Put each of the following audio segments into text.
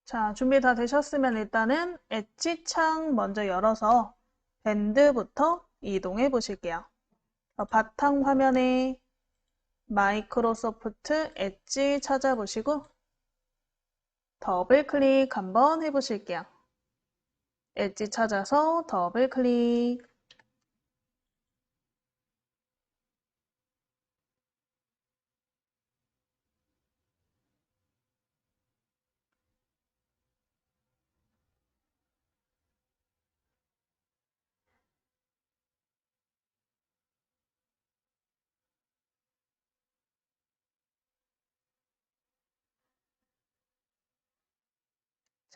자, 준비 다 되셨으면 일단은 엣지 창 먼저 열어서 밴드부터 이동해 보실게요. 바탕 화면에 마이크로소프트 엣지 찾아보시고 더블 클릭 한번 해보실게요. 엣지 찾아서 더블 클릭.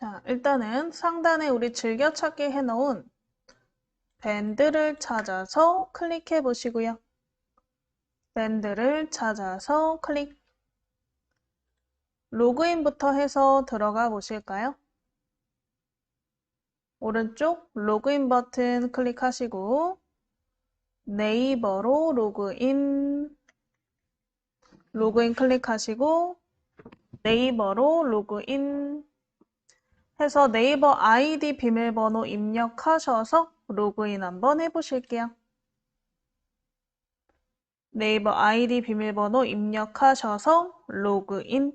자, 일단은 상단에 우리 즐겨찾기 해놓은 밴드를 찾아서 클릭해 보시고요. 밴드를 찾아서 클릭. 로그인부터 해서 들어가 보실까요? 오른쪽 로그인 버튼 클릭하시고 네이버로 로그인 클릭하시고 네이버로 로그인 해서 네이버 아이디 비밀번호 입력하셔서 로그인 한번 해보실게요. 네이버 아이디 비밀번호 입력하셔서 로그인.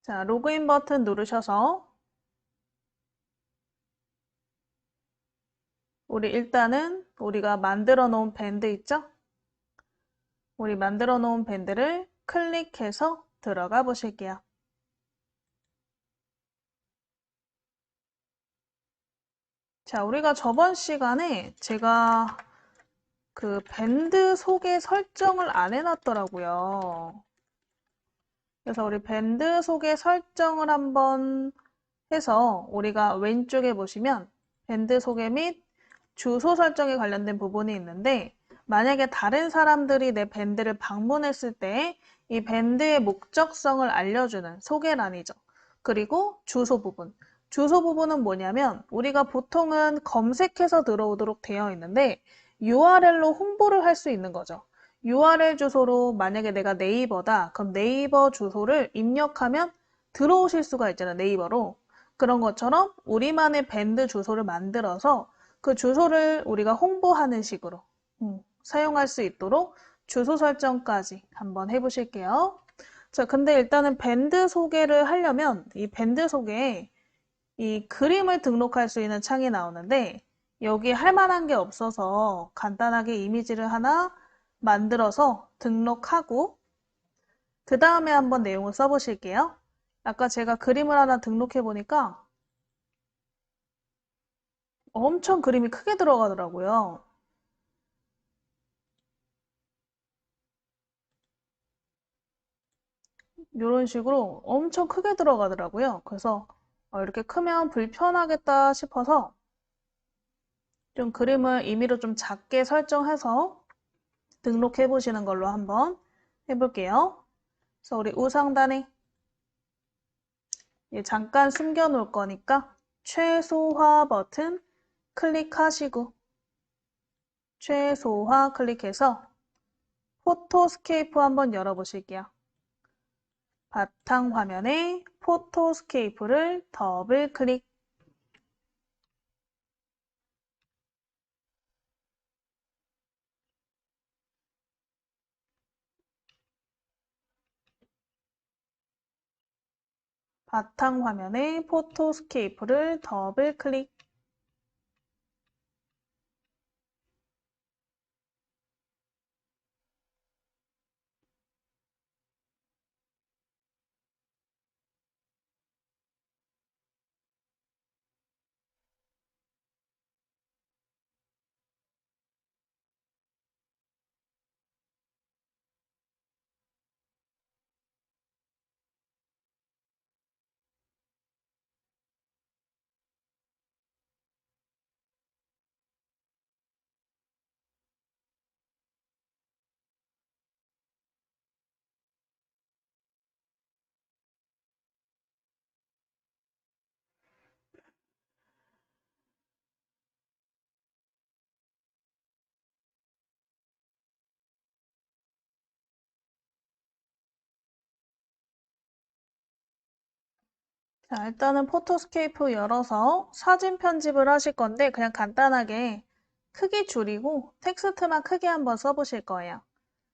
자, 로그인 버튼 누르셔서 우리 일단은 우리가 만들어 놓은 밴드 있죠? 우리 만들어 놓은 밴드를 클릭해서 들어가 보실게요. 자, 우리가 저번 시간에 제가 그 밴드 소개 설정을 안 해놨더라고요. 그래서 우리 밴드 소개 설정을 한번 해서 우리가 왼쪽에 보시면 밴드 소개 및 주소 설정에 관련된 부분이 있는데 만약에 다른 사람들이 내 밴드를 방문했을 때 이 밴드의 목적성을 알려주는 소개란이죠. 그리고 주소 부분. 주소 부분은 뭐냐면 우리가 보통은 검색해서 들어오도록 되어 있는데 URL로 홍보를 할 수 있는 거죠. URL 주소로 만약에 내가 네이버다. 그럼 네이버 주소를 입력하면 들어오실 수가 있잖아요. 네이버로. 그런 것처럼 우리만의 밴드 주소를 만들어서 그 주소를 우리가 홍보하는 식으로 사용할 수 있도록 주소 설정까지 한번 해보실게요. 자, 근데 일단은 밴드 소개를 하려면 이 밴드 소개에 이 그림을 등록할 수 있는 창이 나오는데 여기 할 만한 게 없어서 간단하게 이미지를 하나 만들어서 등록하고 그 다음에 한번 내용을 써보실게요. 아까 제가 그림을 하나 등록해 보니까 엄청 그림이 크게 들어가더라고요. 이런 식으로 엄청 크게 들어가더라고요. 그래서 이렇게 크면 불편하겠다 싶어서 좀 그림을 임의로 좀 작게 설정해서 등록해 보시는 걸로 한번 해볼게요. 그래서 우리 우상단에 잠깐 숨겨 놓을 거니까 최소화 버튼 클릭하시고 최소화 클릭해서 포토스케이프 한번 열어보실게요. 바탕 화면에 포토스케이프를 더블 클릭. 바탕 화면에 포토스케이프를 더블 클릭. 자, 일단은 포토스케이프 열어서 사진 편집을 하실 건데 그냥 간단하게 크기 줄이고 텍스트만 크게 한번 써보실 거예요.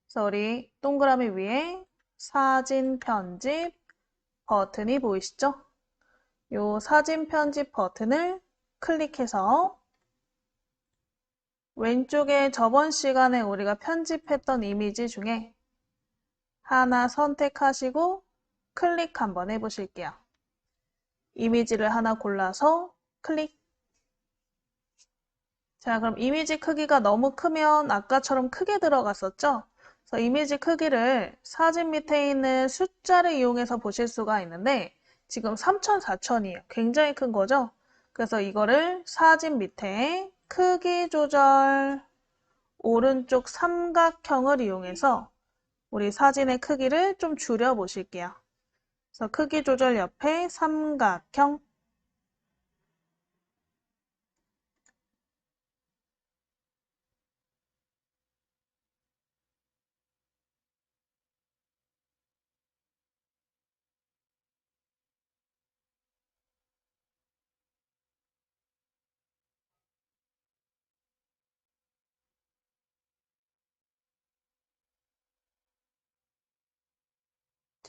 그래서 우리 동그라미 위에 사진 편집 버튼이 보이시죠? 이 사진 편집 버튼을 클릭해서 왼쪽에 저번 시간에 우리가 편집했던 이미지 중에 하나 선택하시고 클릭 한번 해보실게요. 이미지를 하나 골라서 클릭. 자, 그럼 이미지 크기가 너무 크면 아까처럼 크게 들어갔었죠? 그래서 이미지 크기를 사진 밑에 있는 숫자를 이용해서 보실 수가 있는데 지금 3000, 4000이에요. 굉장히 큰 거죠? 그래서 이거를 사진 밑에 크기 조절 오른쪽 삼각형을 이용해서 우리 사진의 크기를 좀 줄여 보실게요. 그래서 크기 조절 옆에 삼각형.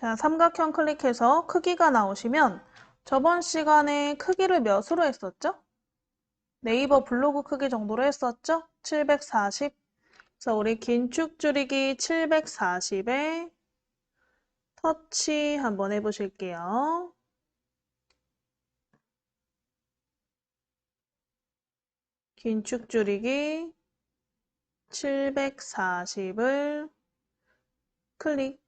자, 삼각형 클릭해서 크기가 나오시면 저번 시간에 크기를 몇으로 했었죠? 네이버 블로그 크기 정도로 했었죠? 740. 그래서 우리 긴축 줄이기 740에 터치 한번 해보실게요. 긴축 줄이기 740을 클릭.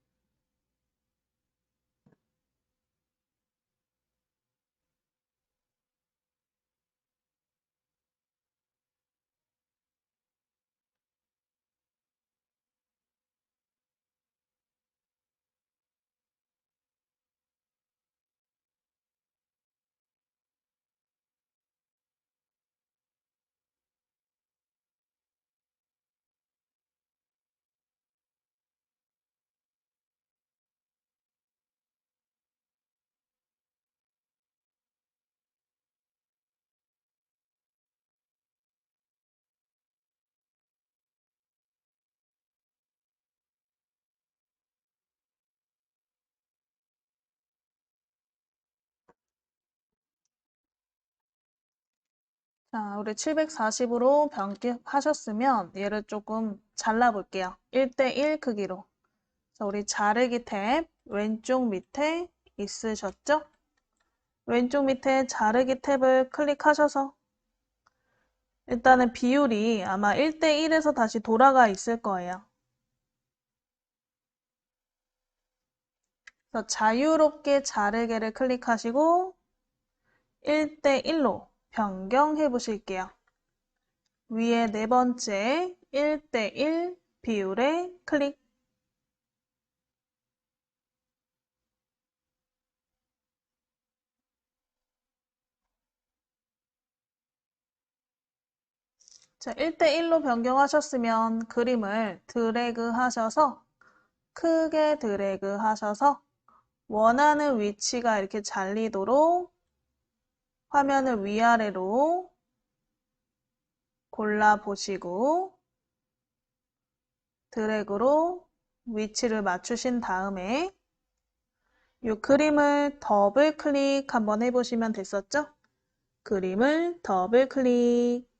자, 우리 740으로 변경하셨으면 얘를 조금 잘라볼게요. 1대1 크기로. 자, 우리 자르기 탭 왼쪽 밑에 있으셨죠? 왼쪽 밑에 자르기 탭을 클릭하셔서 일단은 비율이 아마 1대1에서 다시 돌아가 있을 거예요. 그래서 자유롭게 자르기를 클릭하시고 1대1로 변경해 보실게요. 위에 네 번째 1대1 비율에 클릭. 자, 1대1로 변경하셨으면 그림을 드래그 하셔서 크게 드래그 하셔서 원하는 위치가 이렇게 잘리도록 화면을 위아래로 골라보시고 드래그로 위치를 맞추신 다음에 이 그림을 더블 클릭 한번 해보시면 됐었죠? 그림을 더블 클릭.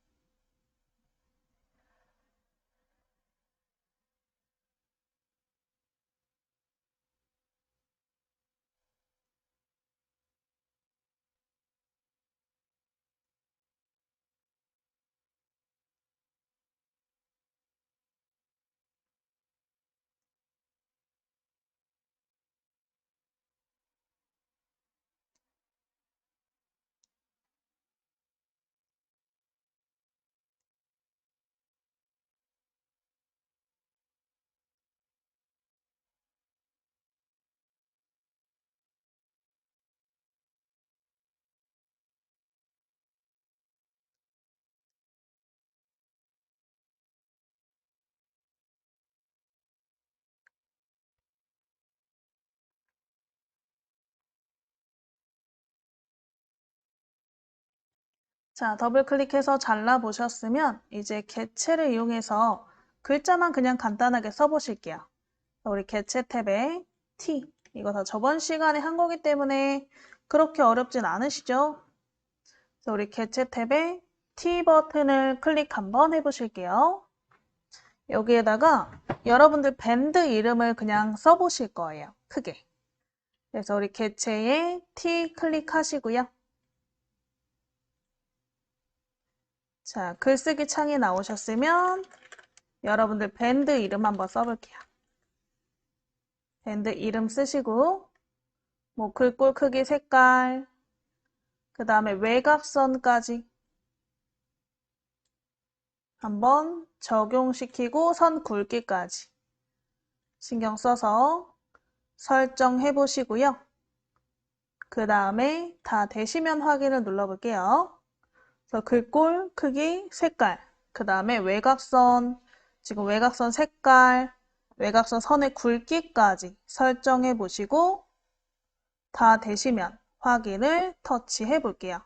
자, 더블 클릭해서 잘라보셨으면 이제 개체를 이용해서 글자만 그냥 간단하게 써보실게요. 우리 개체 탭에 T, 이거 다 저번 시간에 한 거기 때문에 그렇게 어렵진 않으시죠? 그래서 우리 개체 탭에 T 버튼을 클릭 한번 해보실게요. 여기에다가 여러분들 밴드 이름을 그냥 써보실 거예요. 크게. 그래서 우리 개체에 T 클릭하시고요. 자, 글쓰기 창이 나오셨으면 여러분들 밴드 이름 한번 써볼게요. 밴드 이름 쓰시고 뭐 글꼴 크기, 색깔, 그 다음에 외곽선까지 한번 적용시키고 선 굵기까지 신경 써서 설정해 보시고요. 그 다음에 다 되시면 확인을 눌러볼게요. 그래서 글꼴 크기, 색깔, 그 다음에 외곽선, 지금 외곽선 색깔, 외곽선 선의 굵기까지 설정해 보시고 다 되시면 확인을 터치해 볼게요.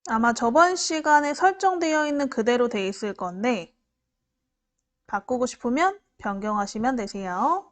아마 저번 시간에 설정되어 있는 그대로 돼 있을 건데 바꾸고 싶으면 변경하시면 되세요.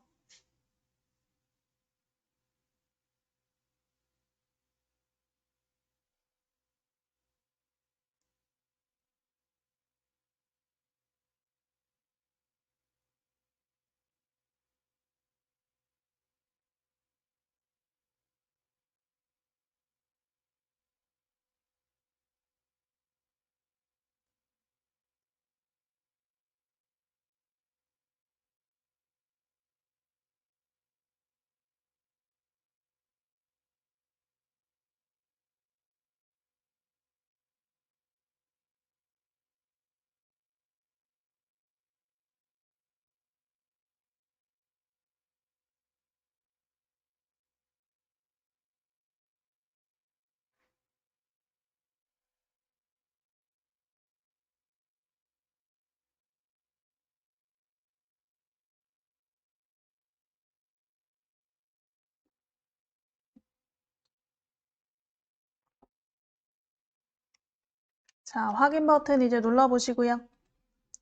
자, 확인 버튼 이제 눌러보시고요.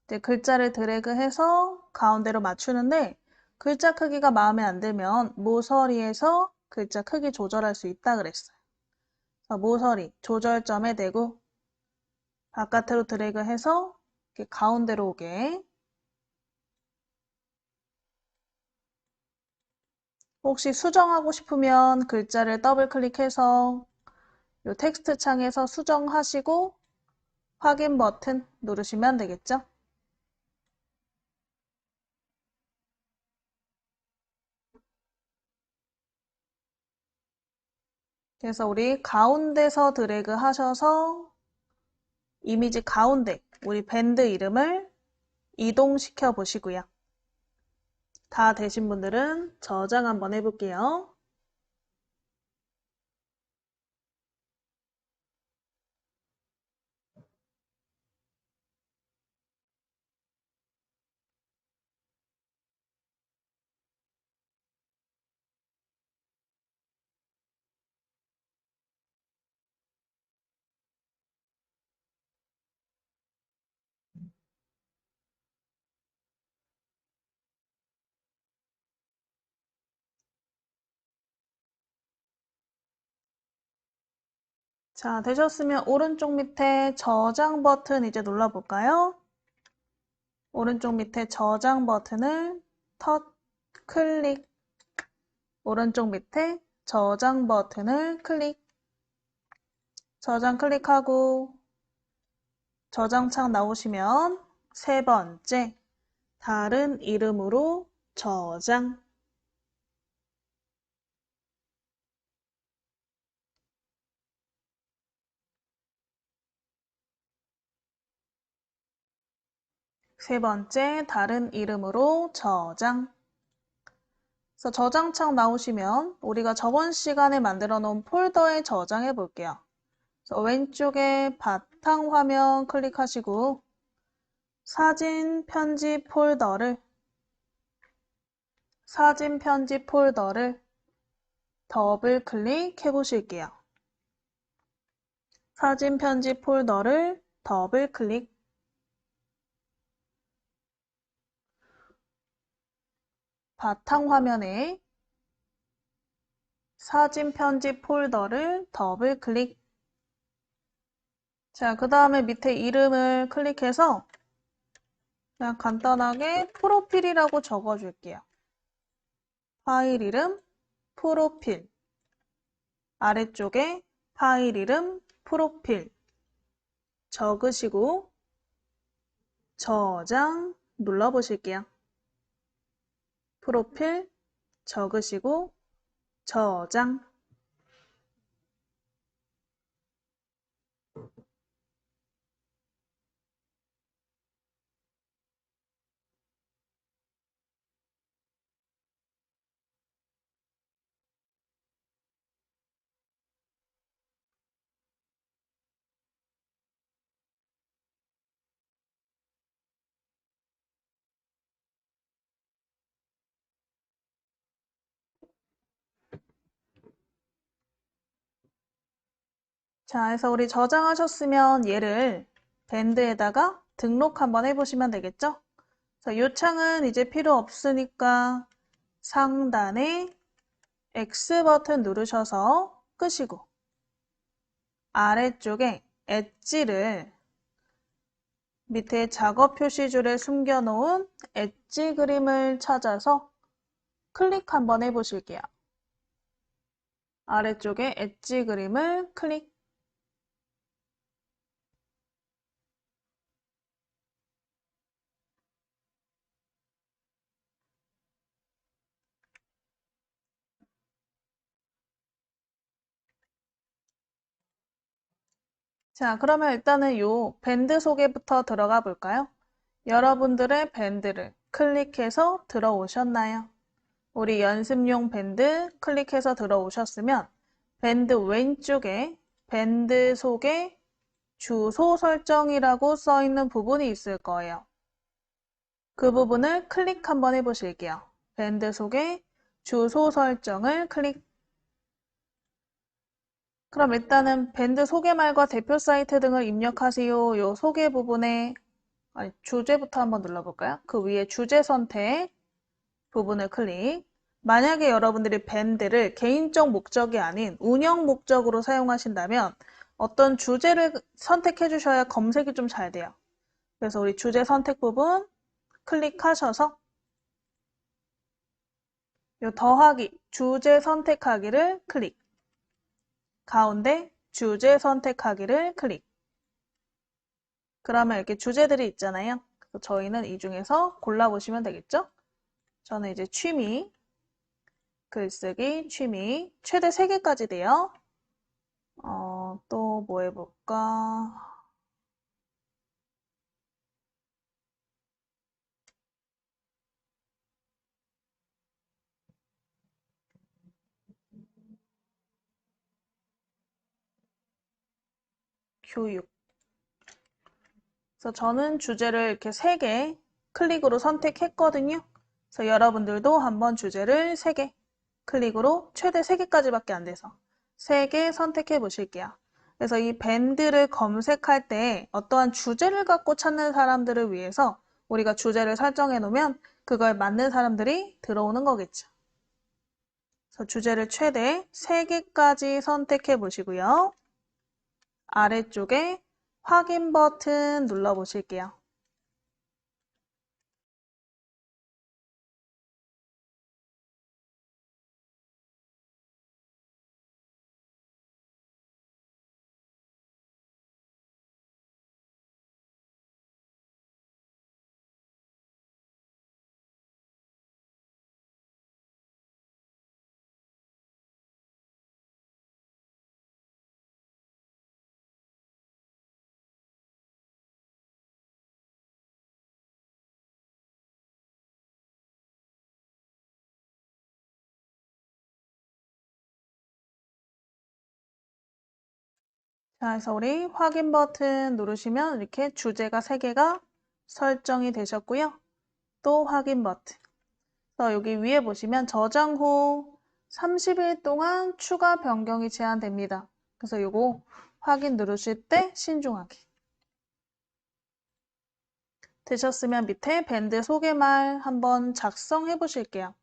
이제 글자를 드래그해서 가운데로 맞추는데 글자 크기가 마음에 안 들면 모서리에서 글자 크기 조절할 수 있다 그랬어요. 그래서 모서리 조절점에 대고 바깥으로 드래그해서 이렇게 가운데로 오게. 혹시 수정하고 싶으면 글자를 더블 클릭해서 이 텍스트 창에서 수정하시고 확인 버튼 누르시면 되겠죠? 그래서 우리 가운데서 드래그 하셔서 이미지 가운데 우리 밴드 이름을 이동시켜 보시고요. 다 되신 분들은 저장 한번 해볼게요. 자, 되셨으면 오른쪽 밑에 저장 버튼 이제 눌러볼까요? 오른쪽 밑에 저장 버튼을 클릭, 오른쪽 밑에 저장 버튼을 클릭, 저장 클릭하고 저장창 나오시면 세 번째, 다른 이름으로 저장. 세 번째, 다른 이름으로 저장. 그래서 저장창 나오시면 우리가 저번 시간에 만들어 놓은 폴더에 저장해 볼게요. 그래서 왼쪽에 바탕화면 클릭하시고 사진 편집 폴더를 더블 클릭해 보실게요. 사진 편집 폴더를 더블 클릭. 바탕화면에 사진 편집 폴더를 더블 클릭. 자, 그 다음에 밑에 이름을 클릭해서 그냥 간단하게 프로필이라고 적어줄게요. 파일 이름, 프로필. 아래쪽에 파일 이름, 프로필. 적으시고 저장 눌러보실게요. 프로필 적으시고 저장. 자, 그래서 우리 저장하셨으면 얘를 밴드에다가 등록 한번 해보시면 되겠죠? 그래서 이 창은 이제 필요 없으니까 상단에 X 버튼 누르셔서 끄시고 아래쪽에 엣지를 밑에 작업 표시줄에 숨겨놓은 엣지 그림을 찾아서 클릭 한번 해보실게요. 아래쪽에 엣지 그림을 클릭. 자, 그러면 일단은 요 밴드 소개부터 들어가 볼까요? 여러분들의 밴드를 클릭해서 들어오셨나요? 우리 연습용 밴드 클릭해서 들어오셨으면 밴드 왼쪽에 밴드 소개 주소 설정이라고 써 있는 부분이 있을 거예요. 그 부분을 클릭 한번 해보실게요. 밴드 소개 주소 설정을 클릭. 그럼 일단은 밴드 소개말과 대표 사이트 등을 입력하세요. 요 소개 부분에 주제부터 한번 눌러볼까요? 그 위에 주제 선택 부분을 클릭. 만약에 여러분들이 밴드를 개인적 목적이 아닌 운영 목적으로 사용하신다면 어떤 주제를 선택해 주셔야 검색이 좀 잘 돼요. 그래서 우리 주제 선택 부분 클릭하셔서 요 더하기, 주제 선택하기를 클릭. 가운데 주제 선택하기를 클릭. 그러면 이렇게 주제들이 있잖아요. 그래서 저희는 이 중에서 골라보시면 되겠죠? 저는 이제 취미, 글쓰기, 취미, 최대 3개까지 돼요. 또 뭐 해볼까? 교육. 그래서 저는 주제를 이렇게 3개 클릭으로 선택했거든요. 그래서 여러분들도 한번 주제를 3개 클릭으로 최대 3개까지밖에 안 돼서 3개 선택해 보실게요. 그래서 이 밴드를 검색할 때 어떠한 주제를 갖고 찾는 사람들을 위해서 우리가 주제를 설정해 놓으면 그걸 맞는 사람들이 들어오는 거겠죠. 그래서 주제를 최대 3개까지 선택해 보시고요. 아래쪽에 확인 버튼 눌러 보실게요. 자, 그래서 우리 확인 버튼 누르시면 이렇게 주제가 3개가 설정이 되셨고요. 또 확인 버튼. 그래서 여기 위에 보시면 저장 후 30일 동안 추가 변경이 제한됩니다. 그래서 이거 확인 누르실 때 신중하게. 되셨으면 밑에 밴드 소개말 한번 작성해 보실게요.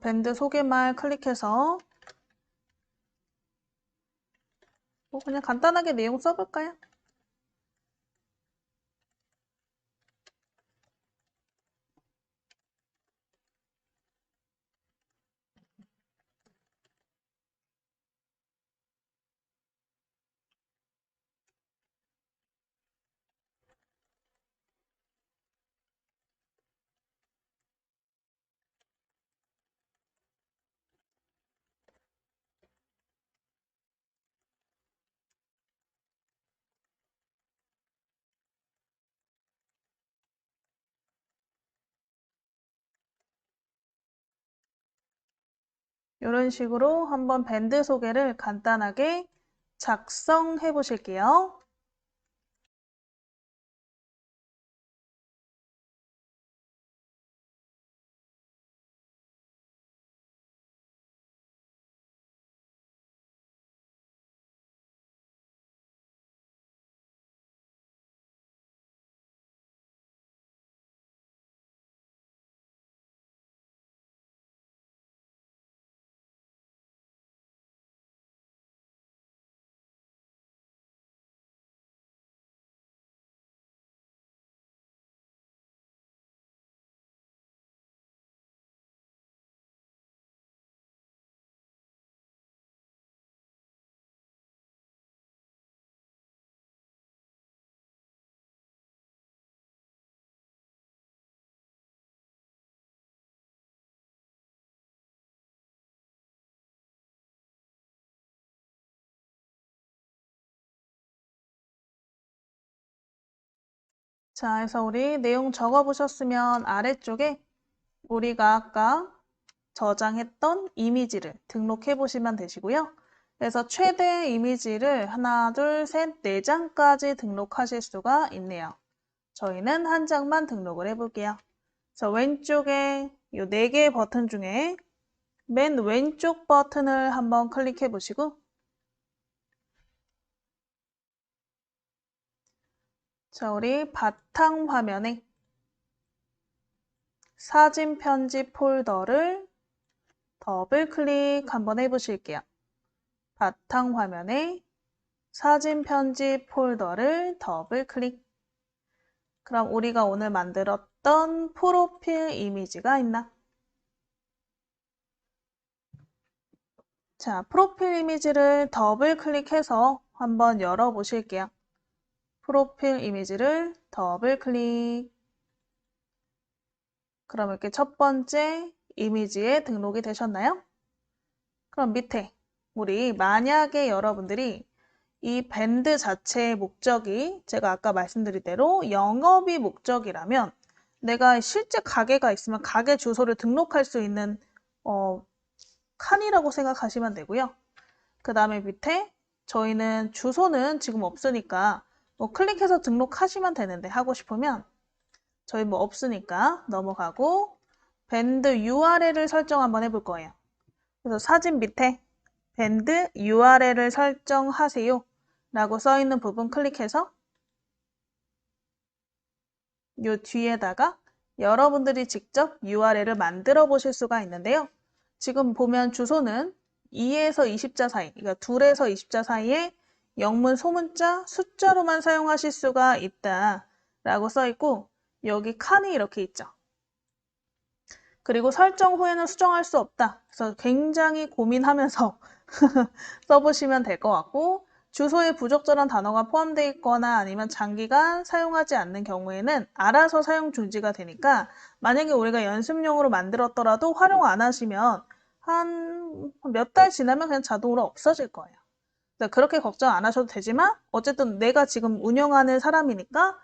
밴드 소개말 클릭해서 뭐 그냥 간단하게 내용 써볼까요? 이런 식으로 한번 밴드 소개를 간단하게 작성해 보실게요. 자, 그래서 우리 내용 적어보셨으면 아래쪽에 우리가 아까 저장했던 이미지를 등록해 보시면 되시고요. 그래서 최대 이미지를 하나, 둘, 셋, 네 장까지 등록하실 수가 있네요. 저희는 한 장만 등록을 해볼게요. 그래서 왼쪽에 이 네 개의 버튼 중에 맨 왼쪽 버튼을 한번 클릭해 보시고 자, 우리 바탕 화면에 사진 편집 폴더를 더블 클릭 한번 해보실게요. 바탕 화면에 사진 편집 폴더를 더블 클릭. 그럼 우리가 오늘 만들었던 프로필 이미지가 있나? 자, 프로필 이미지를 더블 클릭해서 한번 열어보실게요. 프로필 이미지를 더블 클릭. 그럼 이렇게 첫 번째 이미지에 등록이 되셨나요? 그럼 밑에 우리 만약에 여러분들이 이 밴드 자체의 목적이 제가 아까 말씀드린 대로 영업이 목적이라면 내가 실제 가게가 있으면 가게 주소를 등록할 수 있는 칸이라고 생각하시면 되고요. 그 다음에 밑에 저희는 주소는 지금 없으니까 뭐 클릭해서 등록하시면 되는데 하고 싶으면 저희 뭐 없으니까 넘어가고 밴드 URL을 설정 한번 해볼 거예요. 그래서 사진 밑에 밴드 URL을 설정하세요 라고 써있는 부분 클릭해서 이 뒤에다가 여러분들이 직접 URL을 만들어 보실 수가 있는데요. 지금 보면 주소는 2에서 20자 사이, 그러니까 2에서 20자 사이에 영문, 소문자, 숫자로만 사용하실 수가 있다라고 써 있고 여기 칸이 이렇게 있죠. 그리고 설정 후에는 수정할 수 없다. 그래서 굉장히 고민하면서 써보시면 될 것 같고 주소에 부적절한 단어가 포함되어 있거나 아니면 장기간 사용하지 않는 경우에는 알아서 사용 중지가 되니까 만약에 우리가 연습용으로 만들었더라도 활용 안 하시면 한 몇 달 지나면 그냥 자동으로 없어질 거예요. 그렇게 걱정 안 하셔도 되지만 어쨌든 내가 지금 운영하는 사람이니까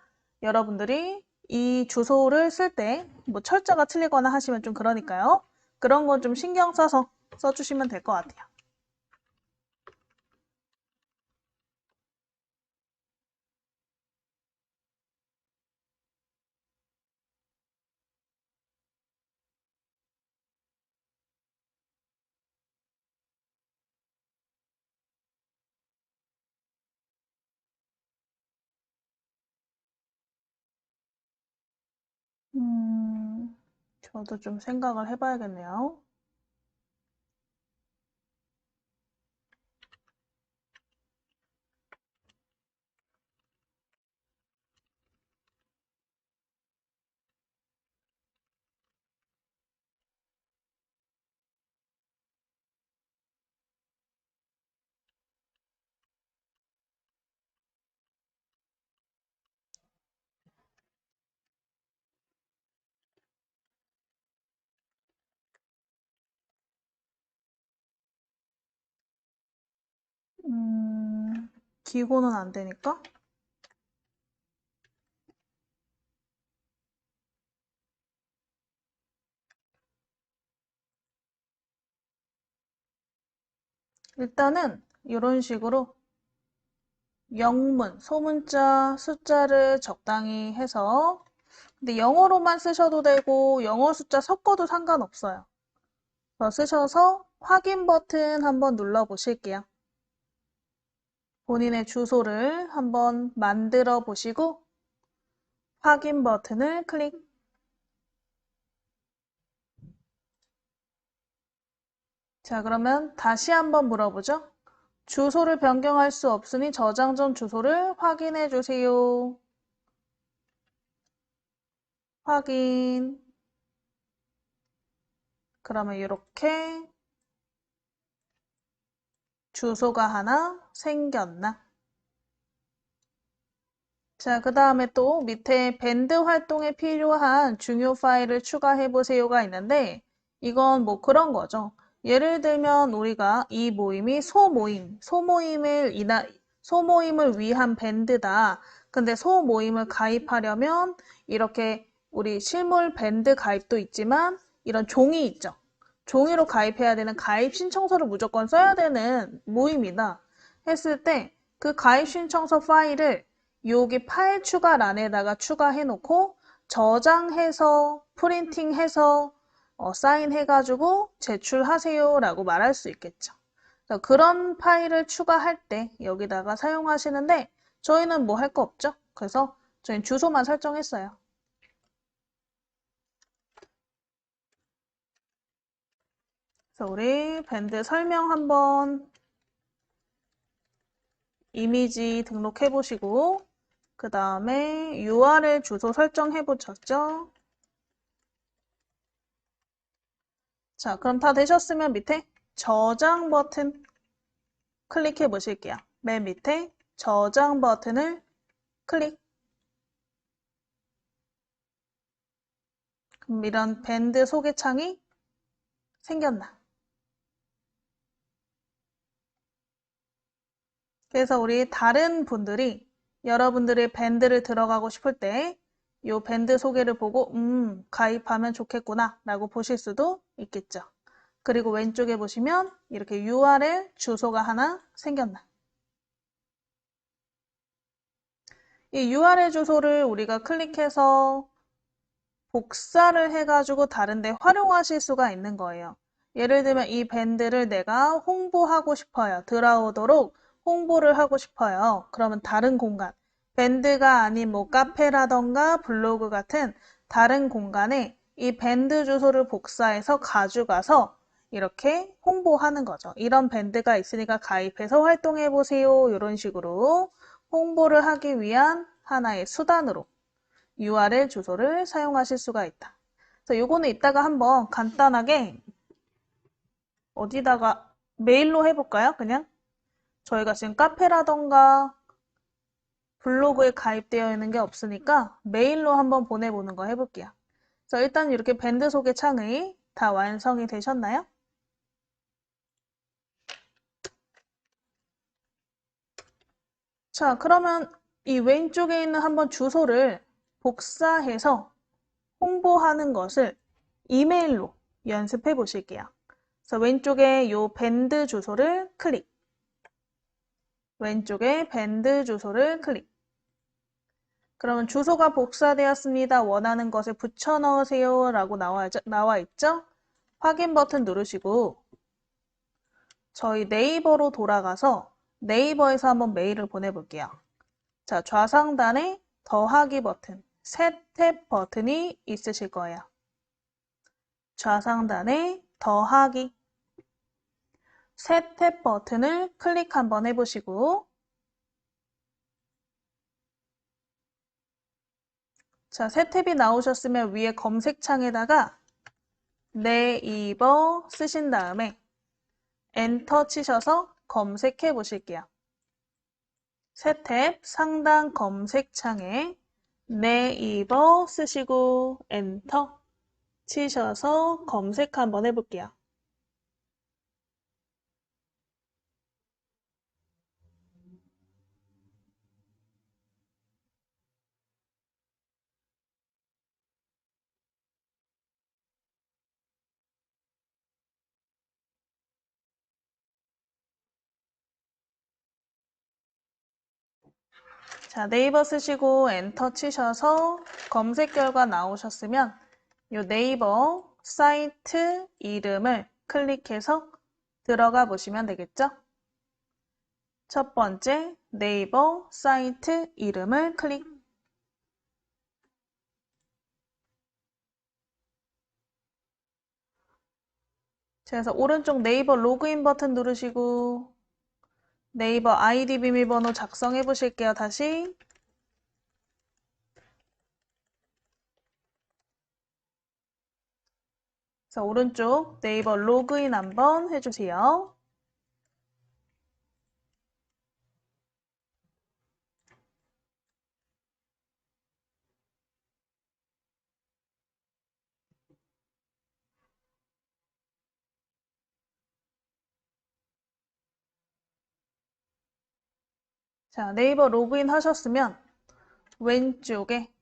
여러분들이 이 주소를 쓸 때 뭐 철자가 틀리거나 하시면 좀 그러니까요. 그런 건 좀 신경 써서 써주시면 될 것 같아요. 저도 좀 생각을 해봐야겠네요. 기고는 안 되니까? 일단은 이런 식으로 영문, 소문자, 숫자를 적당히 해서 근데 영어로만 쓰셔도 되고 영어 숫자 섞어도 상관없어요. 쓰셔서 확인 버튼 한번 눌러 보실게요. 본인의 주소를 한번 만들어 보시고 확인 버튼을 클릭. 자, 그러면 다시 한번 물어보죠. 주소를 변경할 수 없으니 저장 전 주소를 확인해 주세요. 확인. 그러면 이렇게 주소가 하나 생겼나? 자, 그 다음에 또 밑에 밴드 활동에 필요한 중요 파일을 추가해 보세요가 있는데 이건 뭐 그런 거죠. 예를 들면 우리가 이 모임이 소모임을 위한 밴드다. 근데 소모임을 가입하려면 이렇게 우리 실물 밴드 가입도 있지만 이런 종이 있죠. 종이로 가입해야 되는 가입 신청서를 무조건 써야 되는 모임이다. 했을 때 그 가입 신청서 파일을 여기 파일 추가란에다가 추가해 놓고 저장해서 프린팅해서 사인해가지고 제출하세요 라고 말할 수 있겠죠. 그런 파일을 추가할 때 여기다가 사용하시는데 저희는 뭐 할 거 없죠? 그래서 저희는 주소만 설정했어요. 그래서 우리 밴드 설명 한번 이미지 등록해 보시고 그 다음에 URL 주소 설정해 보셨죠? 자, 그럼 다 되셨으면 밑에 저장 버튼 클릭해 보실게요. 맨 밑에 저장 버튼을 클릭. 그럼 이런 밴드 소개창이 생겼나? 그래서 우리 다른 분들이 여러분들의 밴드를 들어가고 싶을 때 이 밴드 소개를 보고 가입하면 좋겠구나 라고 보실 수도 있겠죠. 그리고 왼쪽에 보시면 이렇게 URL 주소가 하나 생겼나? 이 URL 주소를 우리가 클릭해서 복사를 해가지고 다른 데 활용하실 수가 있는 거예요. 예를 들면 이 밴드를 내가 홍보하고 싶어요. 들어오도록 홍보를 하고 싶어요. 그러면 다른 공간, 밴드가 아닌 뭐 카페라던가 블로그 같은 다른 공간에 이 밴드 주소를 복사해서 가져가서 이렇게 홍보하는 거죠. 이런 밴드가 있으니까 가입해서 활동해 보세요. 이런 식으로 홍보를 하기 위한 하나의 수단으로 URL 주소를 사용하실 수가 있다. 그래서 요거는 이따가 한번 간단하게 어디다가 메일로 해볼까요? 그냥 저희가 지금 카페라던가 블로그에 가입되어 있는 게 없으니까 메일로 한번 보내보는 거 해볼게요. 그래서 일단 이렇게 밴드 소개 창이 다 완성이 되셨나요? 자, 그러면 이 왼쪽에 있는 한번 주소를 복사해서 홍보하는 것을 이메일로 연습해 보실게요. 그래서 왼쪽에 요 밴드 주소를 클릭. 왼쪽에 밴드 주소를 클릭. 그러면 주소가 복사되었습니다. 원하는 것을 붙여 넣으세요. 라고 나와 있죠? 확인 버튼 누르시고 저희 네이버로 돌아가서 네이버에서 한번 메일을 보내볼게요. 자, 좌상단에 더하기 버튼 새 탭 버튼이 있으실 거예요. 좌상단에 더하기. 새 탭 버튼을 클릭 한번 해보시고, 자, 새 탭이 나오셨으면 위에 검색창에다가 네이버 쓰신 다음에 엔터 치셔서 검색해 보실게요. 새 탭 상단 검색창에 네이버 쓰시고 엔터 치셔서 검색 한번 해볼게요. 자, 네이버 쓰시고 엔터 치셔서 검색 결과 나오셨으면 이 네이버 사이트 이름을 클릭해서 들어가 보시면 되겠죠? 첫 번째 네이버 사이트 이름을 클릭. 그래서 오른쪽 네이버 로그인 버튼 누르시고 네이버 아이디 비밀번호 작성해 보실게요. 다시. 그래서 오른쪽 네이버 로그인 한번 해주세요. 자, 네이버 로그인 하셨으면 왼쪽에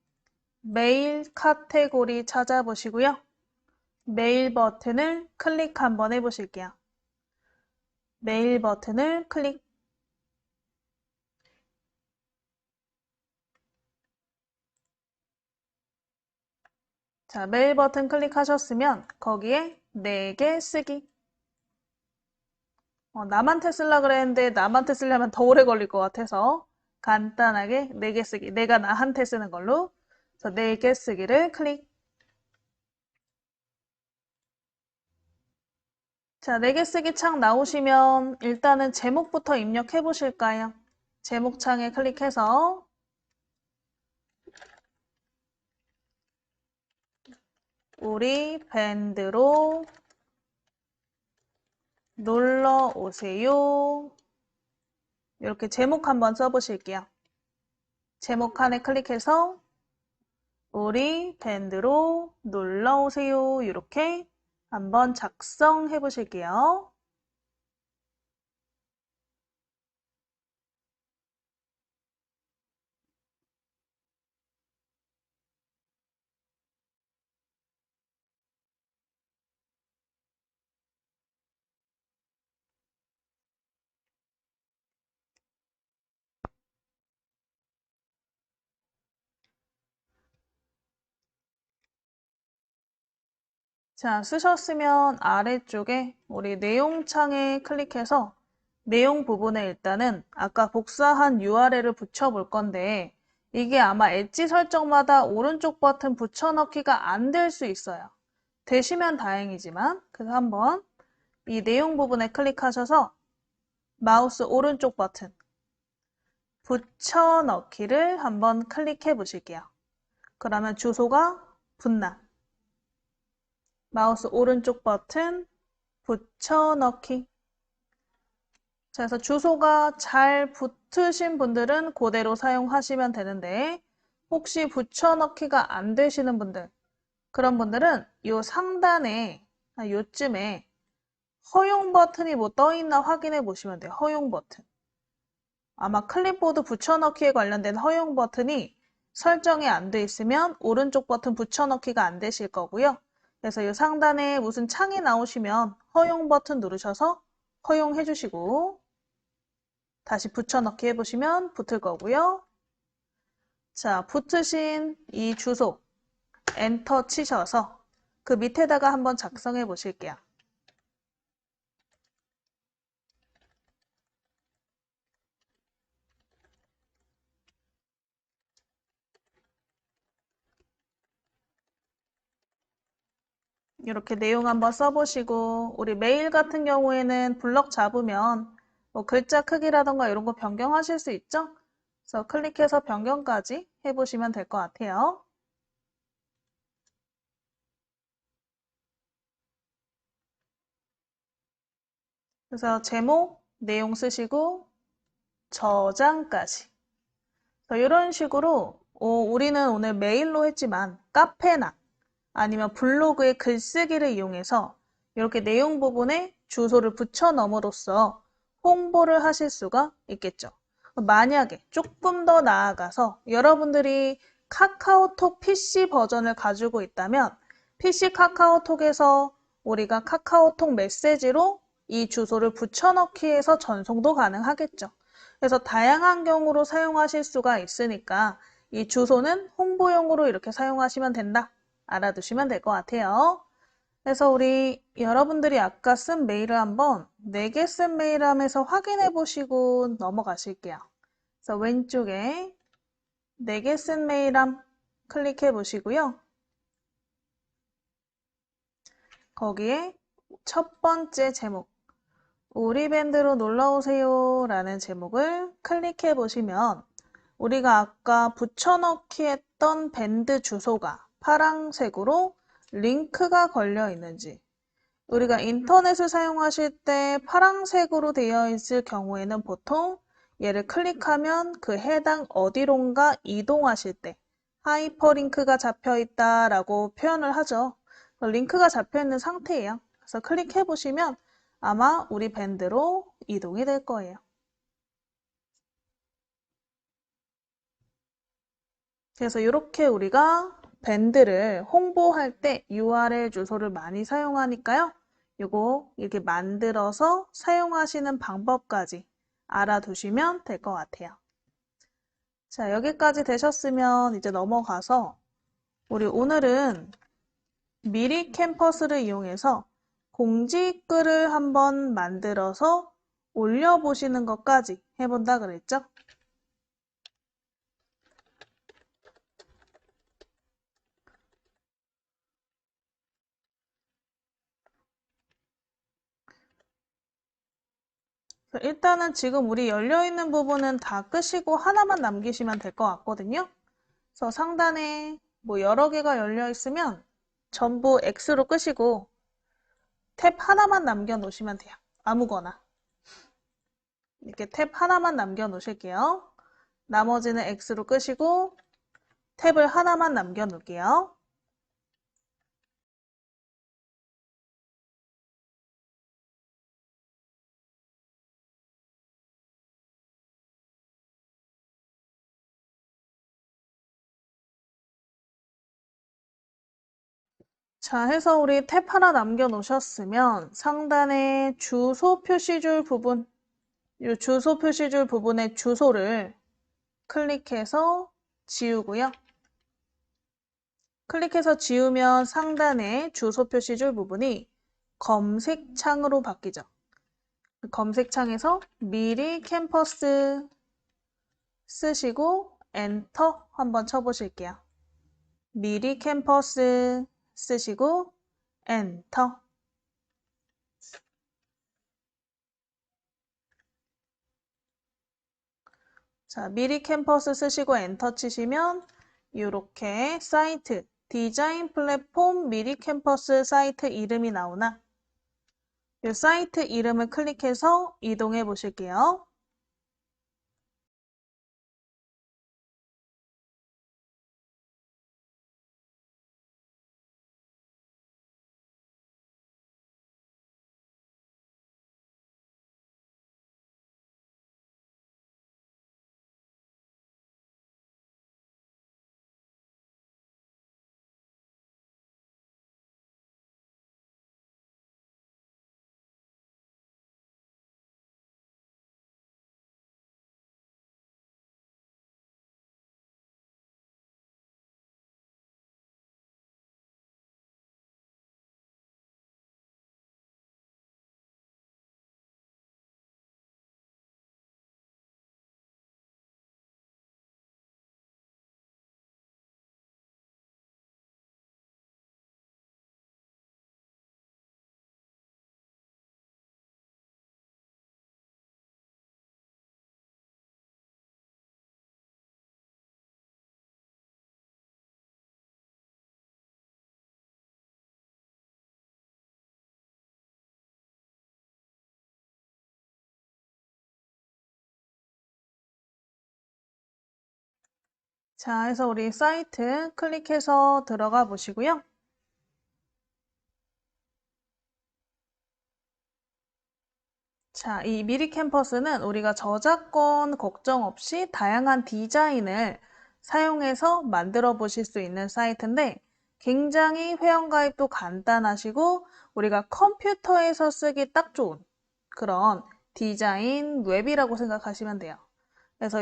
메일 카테고리 찾아보시고요. 메일 버튼을 클릭 한번 해보실게요. 메일 버튼을 클릭. 자, 메일 버튼 클릭하셨으면 거기에 4개 쓰기. 남한테 쓰려고 그랬는데 남한테 쓰려면 더 오래 걸릴 것 같아서 간단하게 4개 쓰기. 내가 나한테 쓰는 걸로. 그래서 4개 쓰기를 클릭. 자, 4개 쓰기 창 나오시면 일단은 제목부터 입력해 보실까요? 제목 창에 클릭해서 우리 밴드로 놀러 오세요. 이렇게 제목 한번 써보실게요. 제목 칸에 클릭해서 우리 밴드로 놀러 오세요. 이렇게 한번 작성해 보실게요. 자, 쓰셨으면 아래쪽에 우리 내용창에 클릭해서 내용 부분에 일단은 아까 복사한 URL을 붙여볼 건데 이게 아마 엣지 설정마다 오른쪽 버튼 붙여넣기가 안 될 수 있어요. 되시면 다행이지만 그래서 한번 이 내용 부분에 클릭하셔서 마우스 오른쪽 버튼 붙여넣기를 한번 클릭해 보실게요. 그러면 주소가 붙나. 마우스 오른쪽 버튼 붙여넣기. 자, 그래서 주소가 잘 붙으신 분들은 그대로 사용하시면 되는데 혹시 붙여넣기가 안 되시는 분들 그런 분들은 이 상단에 요쯤에 허용 버튼이 뭐 떠 있나 확인해 보시면 돼요. 허용 버튼. 아마 클립보드 붙여넣기에 관련된 허용 버튼이 설정이 안 돼 있으면 오른쪽 버튼 붙여넣기가 안 되실 거고요. 그래서 이 상단에 무슨 창이 나오시면 허용 버튼 누르셔서 허용해 주시고 다시 붙여넣기 해보시면 붙을 거고요. 자, 붙으신 이 주소 엔터 치셔서 그 밑에다가 한번 작성해 보실게요. 이렇게 내용 한번 써보시고, 우리 메일 같은 경우에는 블럭 잡으면 뭐 글자 크기라던가 이런 거 변경하실 수 있죠? 그래서 클릭해서 변경까지 해보시면 될 것 같아요. 그래서 제목, 내용 쓰시고 저장까지. 이런 식으로 우리는 오늘 메일로 했지만 카페나 아니면 블로그의 글쓰기를 이용해서 이렇게 내용 부분에 주소를 붙여 넣음으로써 홍보를 하실 수가 있겠죠. 만약에 조금 더 나아가서 여러분들이 카카오톡 PC 버전을 가지고 있다면 PC 카카오톡에서 우리가 카카오톡 메시지로 이 주소를 붙여넣기 해서 전송도 가능하겠죠. 그래서 다양한 경우로 사용하실 수가 있으니까 이 주소는 홍보용으로 이렇게 사용하시면 된다. 알아두시면 될 것 같아요. 그래서 우리 여러분들이 아까 쓴 메일을 한번 4개 쓴 메일함에서 확인해 보시고 넘어가실게요. 그래서 왼쪽에 4개 쓴 메일함 클릭해 보시고요. 거기에 첫 번째 제목, 우리 밴드로 놀러오세요 라는 제목을 클릭해 보시면 우리가 아까 붙여넣기 했던 밴드 주소가 파란색으로 링크가 걸려 있는지, 우리가 인터넷을 사용하실 때 파란색으로 되어 있을 경우에는 보통 얘를 클릭하면 그 해당 어디론가 이동하실 때 하이퍼링크가 잡혀 있다라고 표현을 하죠. 링크가 잡혀 있는 상태예요. 그래서 클릭해 보시면 아마 우리 밴드로 이동이 될 거예요. 그래서 이렇게 우리가 밴드를 홍보할 때 URL 주소를 많이 사용하니까요. 이거 이렇게 만들어서 사용하시는 방법까지 알아두시면 될 것 같아요. 자, 여기까지 되셨으면 이제 넘어가서 우리 오늘은 미리 캠퍼스를 이용해서 공지글을 한번 만들어서 올려보시는 것까지 해본다 그랬죠? 일단은 지금 우리 열려있는 부분은 다 끄시고 하나만 남기시면 될 것 같거든요. 그래서 상단에 뭐 여러 개가 열려있으면 전부 X로 끄시고 탭 하나만 남겨 놓으시면 돼요. 아무거나. 이렇게 탭 하나만 남겨 놓으실게요. 나머지는 X로 끄시고 탭을 하나만 남겨 놓을게요. 자, 해서 우리 탭 하나 남겨 놓으셨으면 상단에 주소 표시줄 부분, 이 주소 표시줄 부분의 주소를 클릭해서 지우고요. 클릭해서 지우면 상단에 주소 표시줄 부분이 검색창으로 바뀌죠. 검색창에서 미리 캠퍼스 쓰시고 엔터 한번 쳐보실게요. 미리 캠퍼스 쓰시고 엔터. 자, 미리 캠퍼스 쓰시고 엔터 치시면 이렇게 사이트, 디자인 플랫폼 미리 캠퍼스 사이트 이름이 나오나 이 사이트 이름을 클릭해서 이동해 보실게요. 자, 해서 우리 사이트 클릭해서 들어가 보시고요. 자, 이 미리 캠퍼스는 우리가 저작권 걱정 없이 다양한 디자인을 사용해서 만들어 보실 수 있는 사이트인데 굉장히 회원가입도 간단하시고 우리가 컴퓨터에서 쓰기 딱 좋은 그런 디자인 웹이라고 생각하시면 돼요. 그래서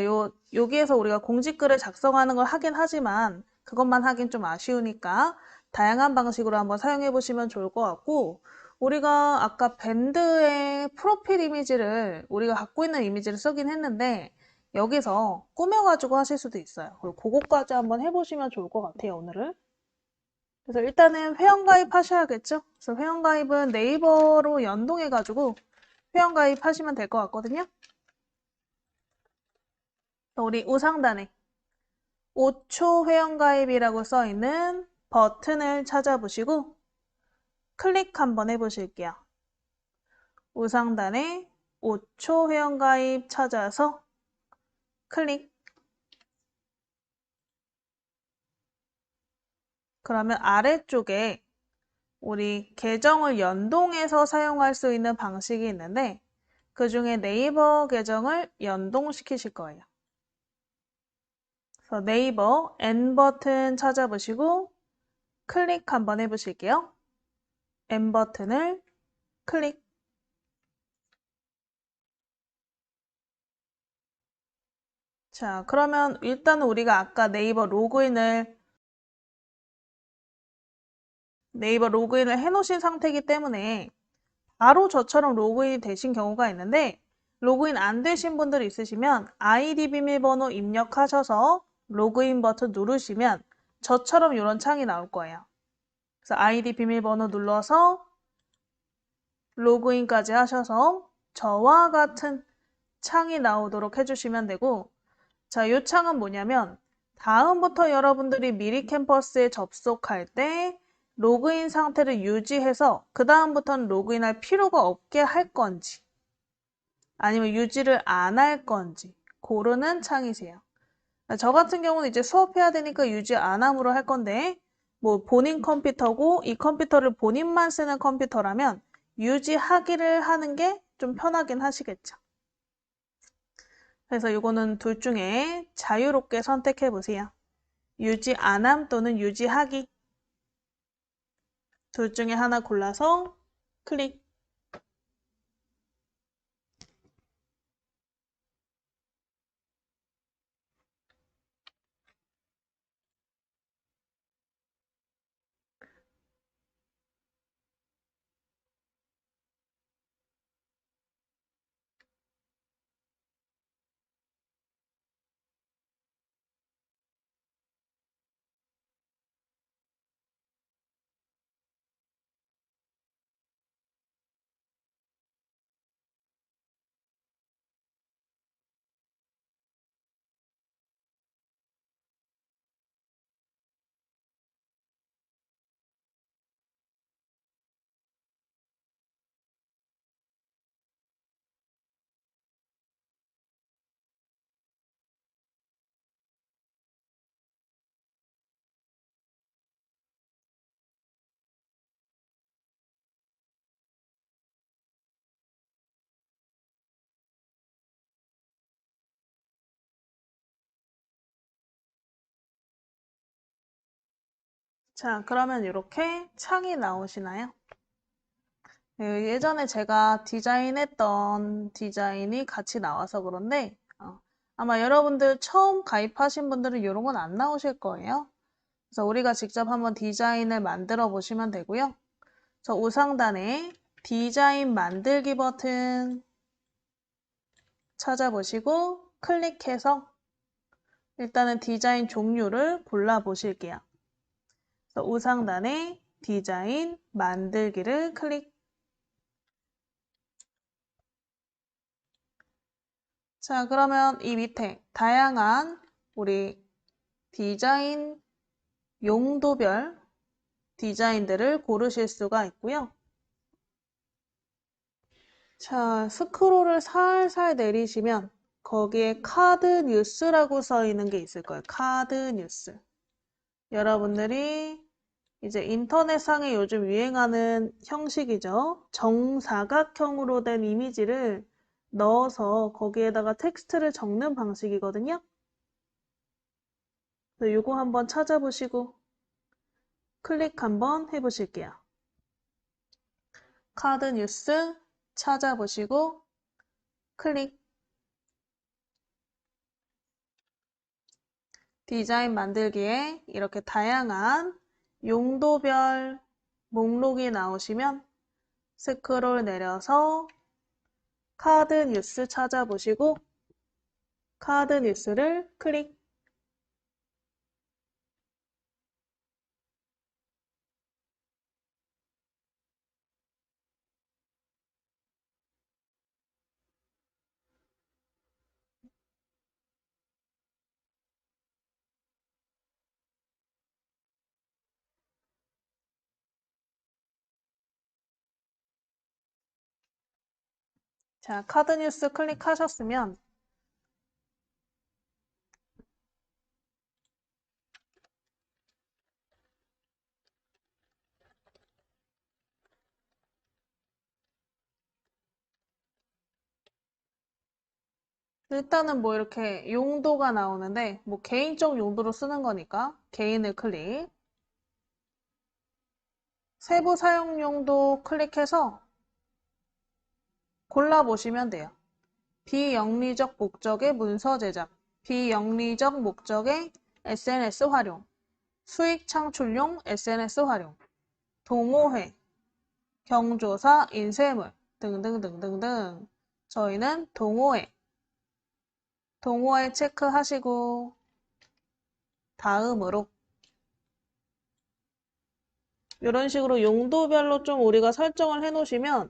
여기에서 우리가 공지글을 작성하는 걸 하긴 하지만 그것만 하긴 좀 아쉬우니까 다양한 방식으로 한번 사용해 보시면 좋을 것 같고 우리가 아까 밴드의 프로필 이미지를 우리가 갖고 있는 이미지를 쓰긴 했는데 여기서 꾸며가지고 하실 수도 있어요. 그리고 그것까지 한번 해보시면 좋을 것 같아요, 오늘은. 그래서 일단은 회원가입 하셔야겠죠? 그래서 회원가입은 네이버로 연동해가지고 회원가입 하시면 될 것 같거든요. 우리 우상단에 5초 회원가입이라고 써있는 버튼을 찾아보시고 클릭 한번 해보실게요. 우상단에 5초 회원가입 찾아서 클릭. 그러면 아래쪽에 우리 계정을 연동해서 사용할 수 있는 방식이 있는데 그 중에 네이버 계정을 연동시키실 거예요. 그래서 네이버 N 버튼 찾아보시고 클릭 한번 해보실게요. N 버튼을 클릭. 자, 그러면 일단은 우리가 아까 네이버 로그인을 해놓으신 상태이기 때문에 바로 저처럼 로그인이 되신 경우가 있는데 로그인 안 되신 분들 있으시면 아이디 비밀번호 입력하셔서 로그인 버튼 누르시면 저처럼 이런 창이 나올 거예요. 그래서 아이디 비밀번호 눌러서 로그인까지 하셔서 저와 같은 창이 나오도록 해주시면 되고 자, 이 창은 뭐냐면 다음부터 여러분들이 미리 캠퍼스에 접속할 때 로그인 상태를 유지해서 그 다음부터는 로그인할 필요가 없게 할 건지 아니면 유지를 안 할 건지 고르는 창이세요. 저 같은 경우는 이제 수업해야 되니까 유지 안 함으로 할 건데 뭐 본인 컴퓨터고 이 컴퓨터를 본인만 쓰는 컴퓨터라면 유지하기를 하는 게 좀 편하긴 하시겠죠. 그래서 이거는 둘 중에 자유롭게 선택해 보세요. 유지 안함 또는 유지하기 둘 중에 하나 골라서 클릭. 자, 그러면 이렇게 창이 나오시나요? 예전에 제가 디자인했던 디자인이 같이 나와서 그런데 아마 여러분들 처음 가입하신 분들은 이런 건 안 나오실 거예요. 그래서 우리가 직접 한번 디자인을 만들어 보시면 되고요. 저 우상단에 디자인 만들기 버튼 찾아보시고 클릭해서 일단은 디자인 종류를 골라 보실게요. 그래서 우상단에 디자인 만들기를 클릭. 자, 그러면 이 밑에 다양한 우리 디자인 용도별 디자인들을 고르실 수가 있고요. 자, 스크롤을 살살 내리시면 거기에 카드 뉴스라고 써 있는 게 있을 거예요. 카드 뉴스. 여러분들이 이제 인터넷상에 요즘 유행하는 형식이죠. 정사각형으로 된 이미지를 넣어서 거기에다가 텍스트를 적는 방식이거든요. 그래서 요거 한번 찾아보시고 클릭 한번 해보실게요. 카드 뉴스 찾아보시고 클릭. 디자인 만들기에 이렇게 다양한 용도별 목록이 나오시면 스크롤 내려서 카드 뉴스 찾아보시고 카드 뉴스를 클릭. 자, 카드 뉴스 클릭하셨으면 일단은 뭐 이렇게 용도가 나오는데 뭐 개인적 용도로 쓰는 거니까 개인을 클릭. 세부 사용 용도 클릭해서 골라보시면 돼요. 비영리적 목적의 문서 제작, 비영리적 목적의 SNS 활용, 수익 창출용 SNS 활용, 동호회, 경조사, 인쇄물 등등등등등. 저희는 동호회 체크하시고 다음으로 이런 식으로 용도별로 좀 우리가 설정을 해 놓으시면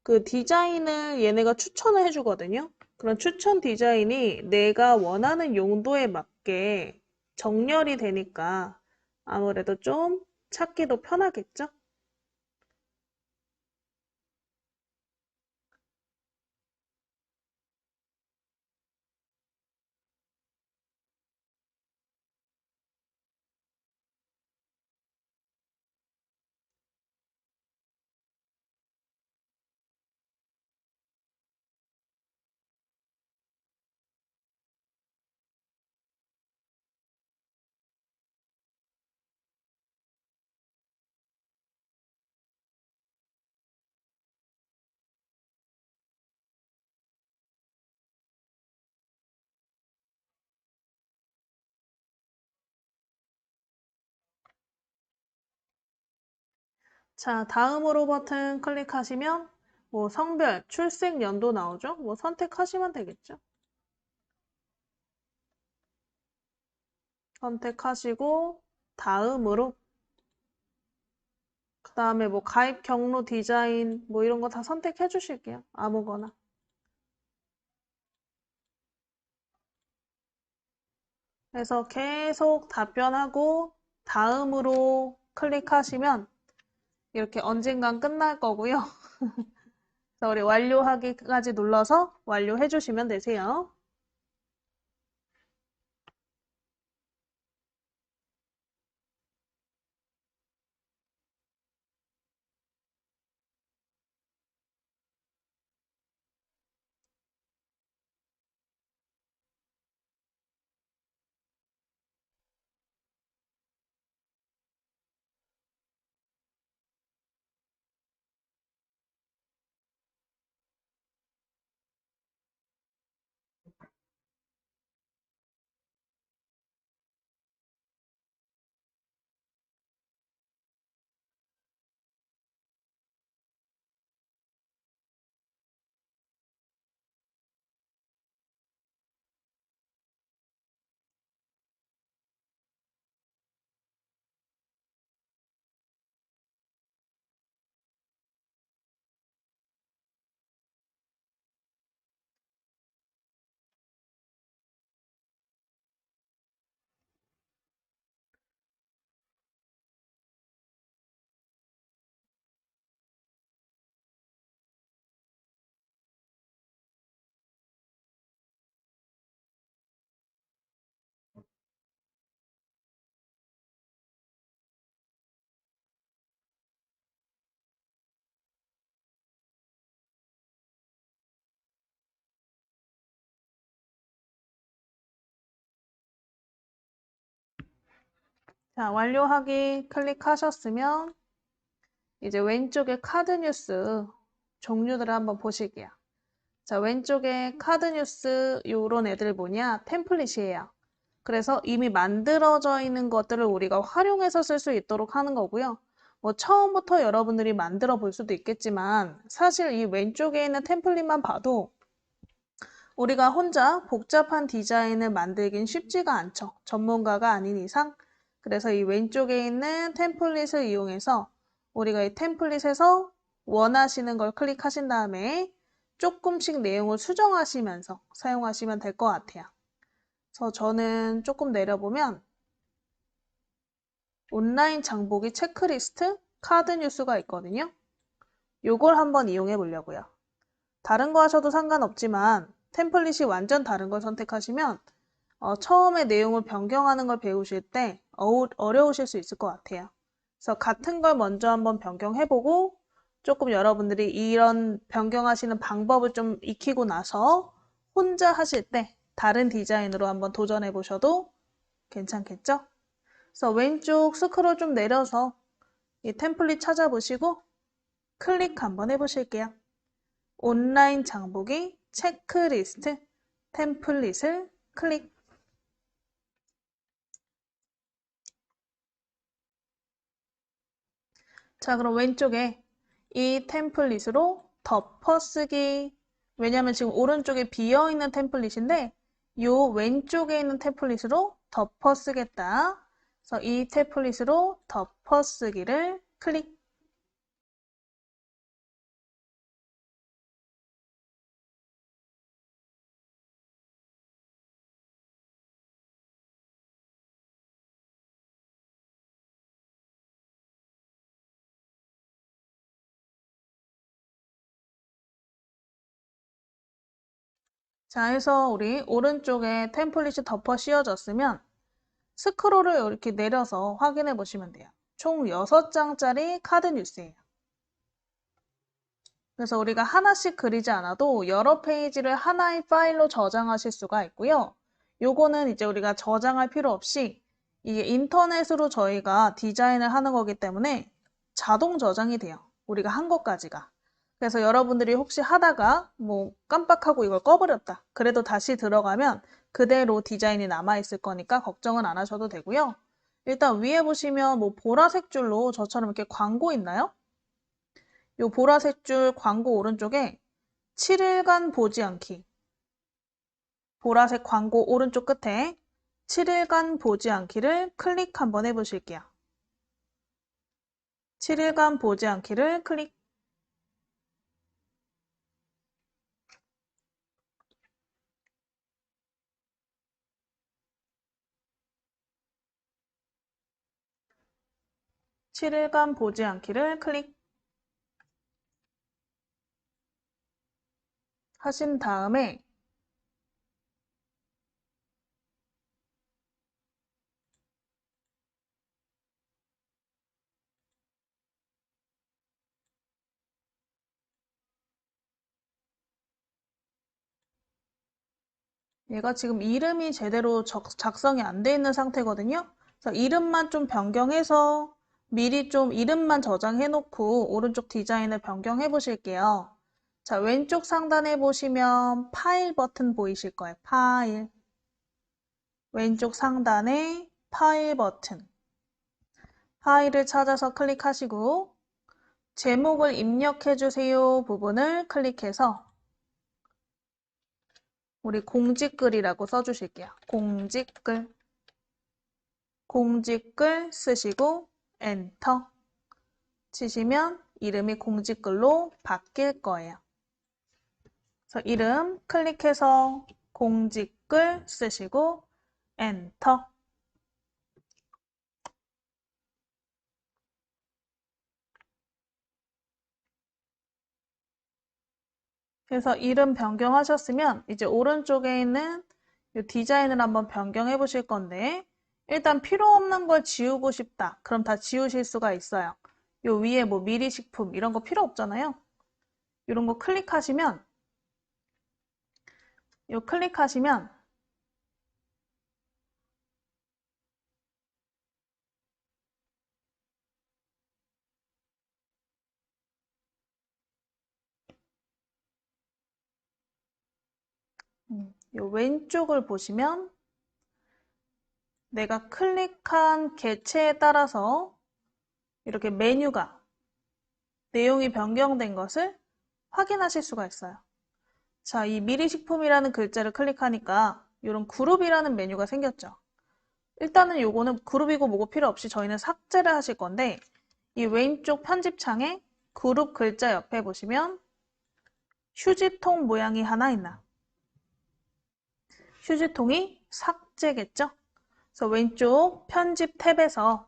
그 디자인을 얘네가 추천을 해주거든요. 그런 추천 디자인이 내가 원하는 용도에 맞게 정렬이 되니까 아무래도 좀 찾기도 편하겠죠? 자, 다음으로 버튼 클릭하시면 뭐 성별, 출생 연도 나오죠? 뭐 선택하시면 되겠죠? 선택하시고 다음으로 그 다음에 뭐 가입 경로 디자인 뭐 이런 거 다 선택해 주실게요. 아무거나. 그래서 계속 답변하고 다음으로 클릭하시면 이렇게 언젠간 끝날 거고요. 그래서 우리 완료하기까지 눌러서 완료해 주시면 되세요. 자, 완료하기 클릭하셨으면 이제 왼쪽에 카드 뉴스 종류들을 한번 보실게요. 자, 왼쪽에 카드 뉴스 요런 애들 뭐냐? 템플릿이에요. 그래서 이미 만들어져 있는 것들을 우리가 활용해서 쓸 수 있도록 하는 거고요. 뭐 처음부터 여러분들이 만들어 볼 수도 있겠지만 사실 이 왼쪽에 있는 템플릿만 봐도 우리가 혼자 복잡한 디자인을 만들긴 쉽지가 않죠. 전문가가 아닌 이상. 그래서 이 왼쪽에 있는 템플릿을 이용해서 우리가 이 템플릿에서 원하시는 걸 클릭하신 다음에 조금씩 내용을 수정하시면서 사용하시면 될 것 같아요. 그래서 저는 조금 내려보면 온라인 장보기 체크리스트 카드 뉴스가 있거든요. 요걸 한번 이용해 보려고요. 다른 거 하셔도 상관없지만 템플릿이 완전 다른 걸 선택하시면 처음에 내용을 변경하는 걸 배우실 때 어려우실 수 있을 것 같아요. 그래서 같은 걸 먼저 한번 변경해보고 조금 여러분들이 이런 변경하시는 방법을 좀 익히고 나서 혼자 하실 때 다른 디자인으로 한번 도전해 보셔도 괜찮겠죠? 그래서 왼쪽 스크롤 좀 내려서 이 템플릿 찾아보시고 클릭 한번 해보실게요. 온라인 장보기 체크리스트 템플릿을 클릭. 자, 그럼 왼쪽에 이 템플릿으로 덮어쓰기. 왜냐면 지금 오른쪽에 비어있는 템플릿인데 요 왼쪽에 있는 템플릿으로 덮어쓰겠다. 그래서 이 템플릿으로 덮어쓰기를 클릭. 자, 해서 우리 오른쪽에 템플릿이 덮어 씌워졌으면 스크롤을 이렇게 내려서 확인해 보시면 돼요. 총 6장짜리 카드 뉴스예요. 그래서 우리가 하나씩 그리지 않아도 여러 페이지를 하나의 파일로 저장하실 수가 있고요. 요거는 이제 우리가 저장할 필요 없이 이게 인터넷으로 저희가 디자인을 하는 거기 때문에 자동 저장이 돼요. 우리가 한 것까지가. 그래서 여러분들이 혹시 하다가 뭐 깜빡하고 이걸 꺼버렸다. 그래도 다시 들어가면 그대로 디자인이 남아있을 거니까 걱정은 안 하셔도 되고요. 일단 위에 보시면 뭐 보라색 줄로 저처럼 이렇게 광고 있나요? 요 보라색 줄 광고 오른쪽에 7일간 보지 않기. 보라색 광고 오른쪽 끝에 7일간 보지 않기를 클릭 한번 해보실게요. 7일간 보지 않기를 클릭. 7일간 보지 않기를 클릭 하신 다음에 얘가 지금 이름이 제대로 작성이 안 돼 있는 상태거든요. 그래서 이름만 좀 변경해서 미리 좀 이름만 저장해 놓고 오른쪽 디자인을 변경해 보실게요. 자, 왼쪽 상단에 보시면 파일 버튼 보이실 거예요. 파일. 왼쪽 상단에 파일 버튼. 파일을 찾아서 클릭하시고 제목을 입력해 주세요 부분을 클릭해서 우리 공지글이라고 써주실게요. 공지글. 공지글 쓰시고 엔터 치시면 이름이 공지글로 바뀔 거예요. 그래서 이름 클릭해서 공지글 쓰시고 엔터. 그래서 이름 변경하셨으면 이제 오른쪽에 있는 이 디자인을 한번 변경해 보실 건데 일단 필요 없는 걸 지우고 싶다. 그럼 다 지우실 수가 있어요. 요 위에 뭐 미리식품 이런 거 필요 없잖아요. 이런 거 클릭하시면 요 클릭하시면 요 왼쪽을 보시면 내가 클릭한 개체에 따라서 이렇게 메뉴가 내용이 변경된 것을 확인하실 수가 있어요. 자, 이 미리식품이라는 글자를 클릭하니까 이런 그룹이라는 메뉴가 생겼죠. 일단은 요거는 그룹이고 뭐고 필요 없이 저희는 삭제를 하실 건데 이 왼쪽 편집창에 그룹 글자 옆에 보시면 휴지통 모양이 하나 있나? 휴지통이 삭제겠죠? 그래서 왼쪽 편집 탭에서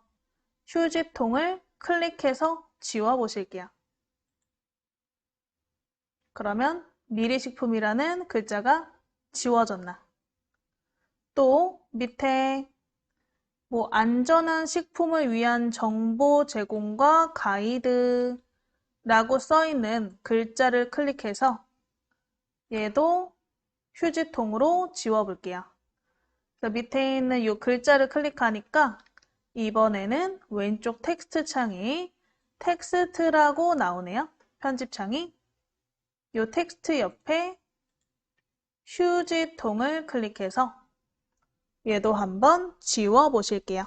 휴지통을 클릭해서 지워 보실게요. 그러면 미리식품이라는 글자가 지워졌나? 또 밑에 뭐 안전한 식품을 위한 정보 제공과 가이드라고 써 있는 글자를 클릭해서 얘도 휴지통으로 지워볼게요. 그래서 밑에 있는 이 글자를 클릭하니까 이번에는 왼쪽 텍스트 창이 텍스트라고 나오네요. 편집창이. 이 텍스트 옆에 휴지통을 클릭해서 얘도 한번 지워 보실게요.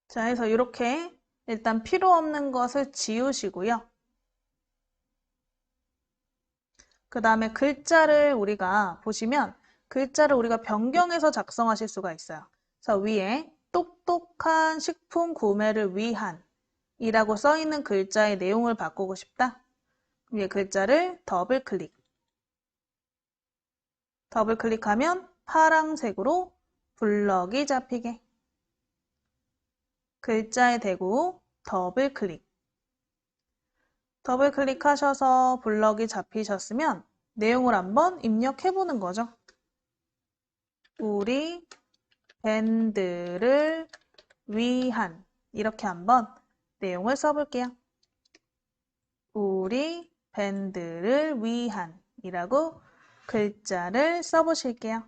자, 해서 이렇게 일단 필요 없는 것을 지우시고요. 그 다음에 글자를 우리가 보시면 글자를 우리가 변경해서 작성하실 수가 있어요. 그래서 위에 똑똑한 식품 구매를 위한 이라고 써 있는 글자의 내용을 바꾸고 싶다. 위에 글자를 더블 클릭. 더블 클릭하면 파란색으로 블럭이 잡히게. 글자에 대고 더블 클릭. 더블 클릭하셔서 블럭이 잡히셨으면 내용을 한번 입력해 보는 거죠. 우리 밴드를 위한 이렇게 한번 내용을 써볼게요. 우리 밴드를 위한 이라고 글자를 써보실게요.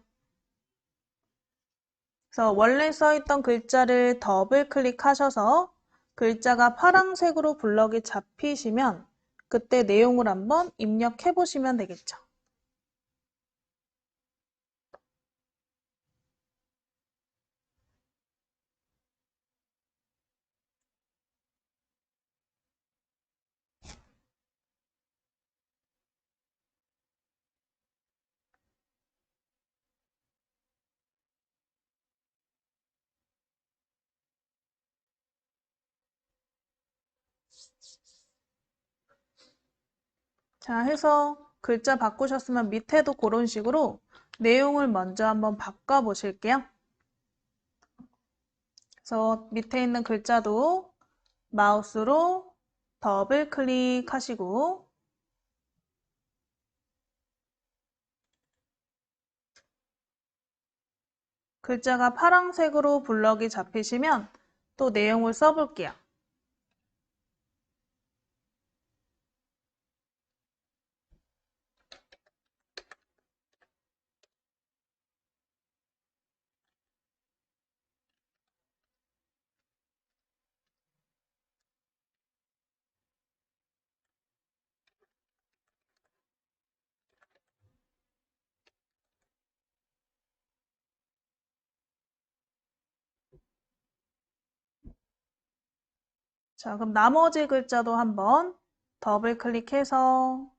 그래서 원래 써있던 글자를 더블 클릭하셔서 글자가 파란색으로 블럭이 잡히시면 그때 내용을 한번 입력해 보시면 되겠죠. 자, 해서 글자 바꾸셨으면 밑에도 그런 식으로 내용을 먼저 한번 바꿔 보실게요. 그래서 밑에 있는 글자도 마우스로 더블 클릭하시고 글자가 파란색으로 블럭이 잡히시면 또 내용을 써볼게요. 자, 그럼 나머지 글자도 한번 더블 클릭해서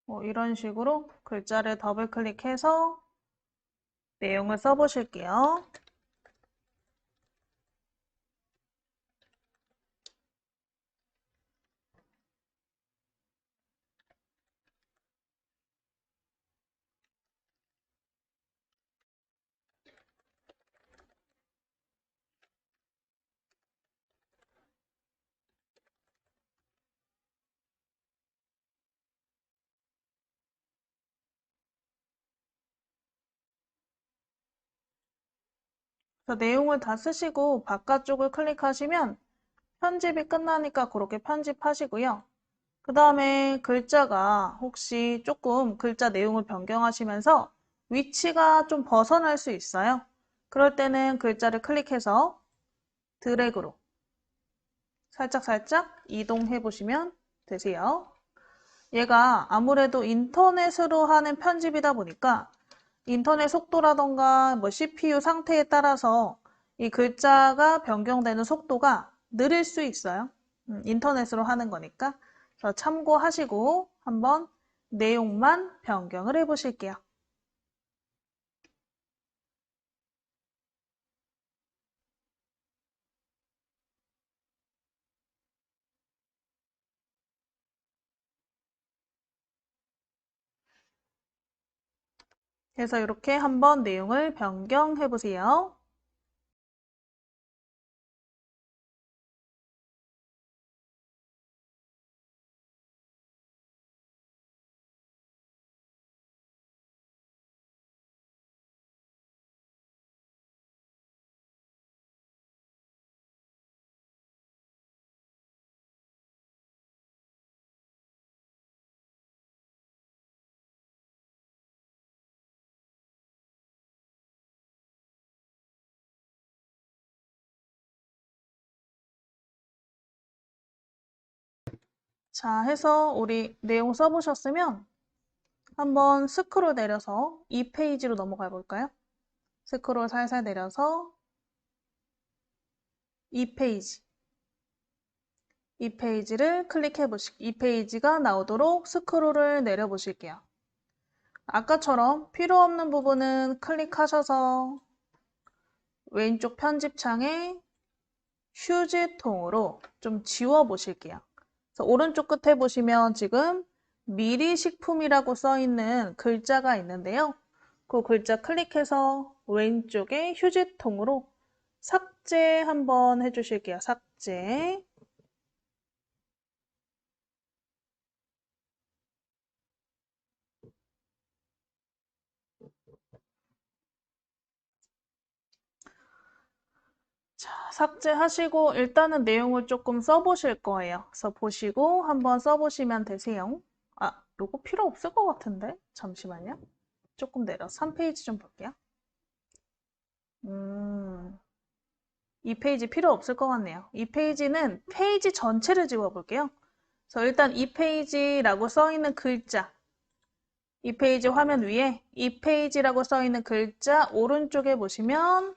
뭐 이런 식으로 글자를 더블 클릭해서 내용을 써보실게요. 그래서 내용을 다 쓰시고 바깥쪽을 클릭하시면 편집이 끝나니까 그렇게 편집하시고요. 그 다음에 글자가 혹시 조금 글자 내용을 변경하시면서 위치가 좀 벗어날 수 있어요. 그럴 때는 글자를 클릭해서 드래그로 살짝살짝 이동해 보시면 되세요. 얘가 아무래도 인터넷으로 하는 편집이다 보니까 인터넷 속도라던가 뭐 CPU 상태에 따라서 이 글자가 변경되는 속도가 느릴 수 있어요. 인터넷으로 하는 거니까. 그래서 참고하시고 한번 내용만 변경을 해 보실게요. 그래서 이렇게 한번 내용을 변경해 보세요. 자, 해서 우리 내용 써보셨으면 한번 스크롤 내려서 이 페이지로 넘어가 볼까요? 스크롤 살살 내려서 이 페이지. 이 페이지를 클릭해 보시고 이 페이지가 나오도록 스크롤을 내려 보실게요. 아까처럼 필요 없는 부분은 클릭하셔서 왼쪽 편집창에 휴지통으로 좀 지워 보실게요. 그래서 오른쪽 끝에 보시면 지금 미리식품이라고 써 있는 글자가 있는데요. 그 글자 클릭해서 왼쪽에 휴지통으로 삭제 한번 해주실게요. 삭제. 자, 삭제하시고 일단은 내용을 조금 써보실 거예요. 그래서 보시고 한번 써보시면 되세요. 아, 요거 필요 없을 것 같은데? 잠시만요. 조금 내려 3페이지 좀 볼게요. 이 페이지 필요 없을 것 같네요. 이 페이지는 페이지 전체를 지워볼게요. 그래서 일단 이 페이지라고 써 있는 글자, 이 페이지 화면 위에 이 페이지라고 써 있는 글자 오른쪽에 보시면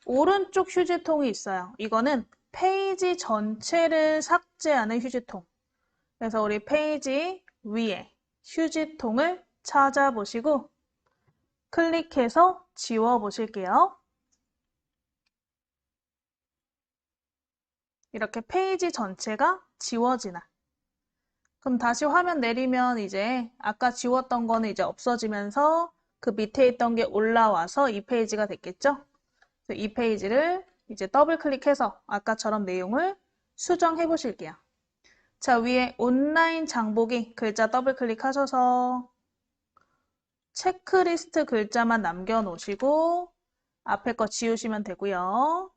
오른쪽 휴지통이 있어요. 이거는 페이지 전체를 삭제하는 휴지통. 그래서 우리 페이지 위에 휴지통을 찾아보시고 클릭해서 지워보실게요. 이렇게 페이지 전체가 지워지나. 그럼 다시 화면 내리면 이제 아까 지웠던 거는 이제 없어지면서 그 밑에 있던 게 올라와서 이 페이지가 됐겠죠? 이 페이지를 이제 더블 클릭해서 아까처럼 내용을 수정해 보실게요. 자, 위에 온라인 장보기 글자 더블 클릭하셔서 체크리스트 글자만 남겨놓으시고 앞에 거 지우시면 되고요.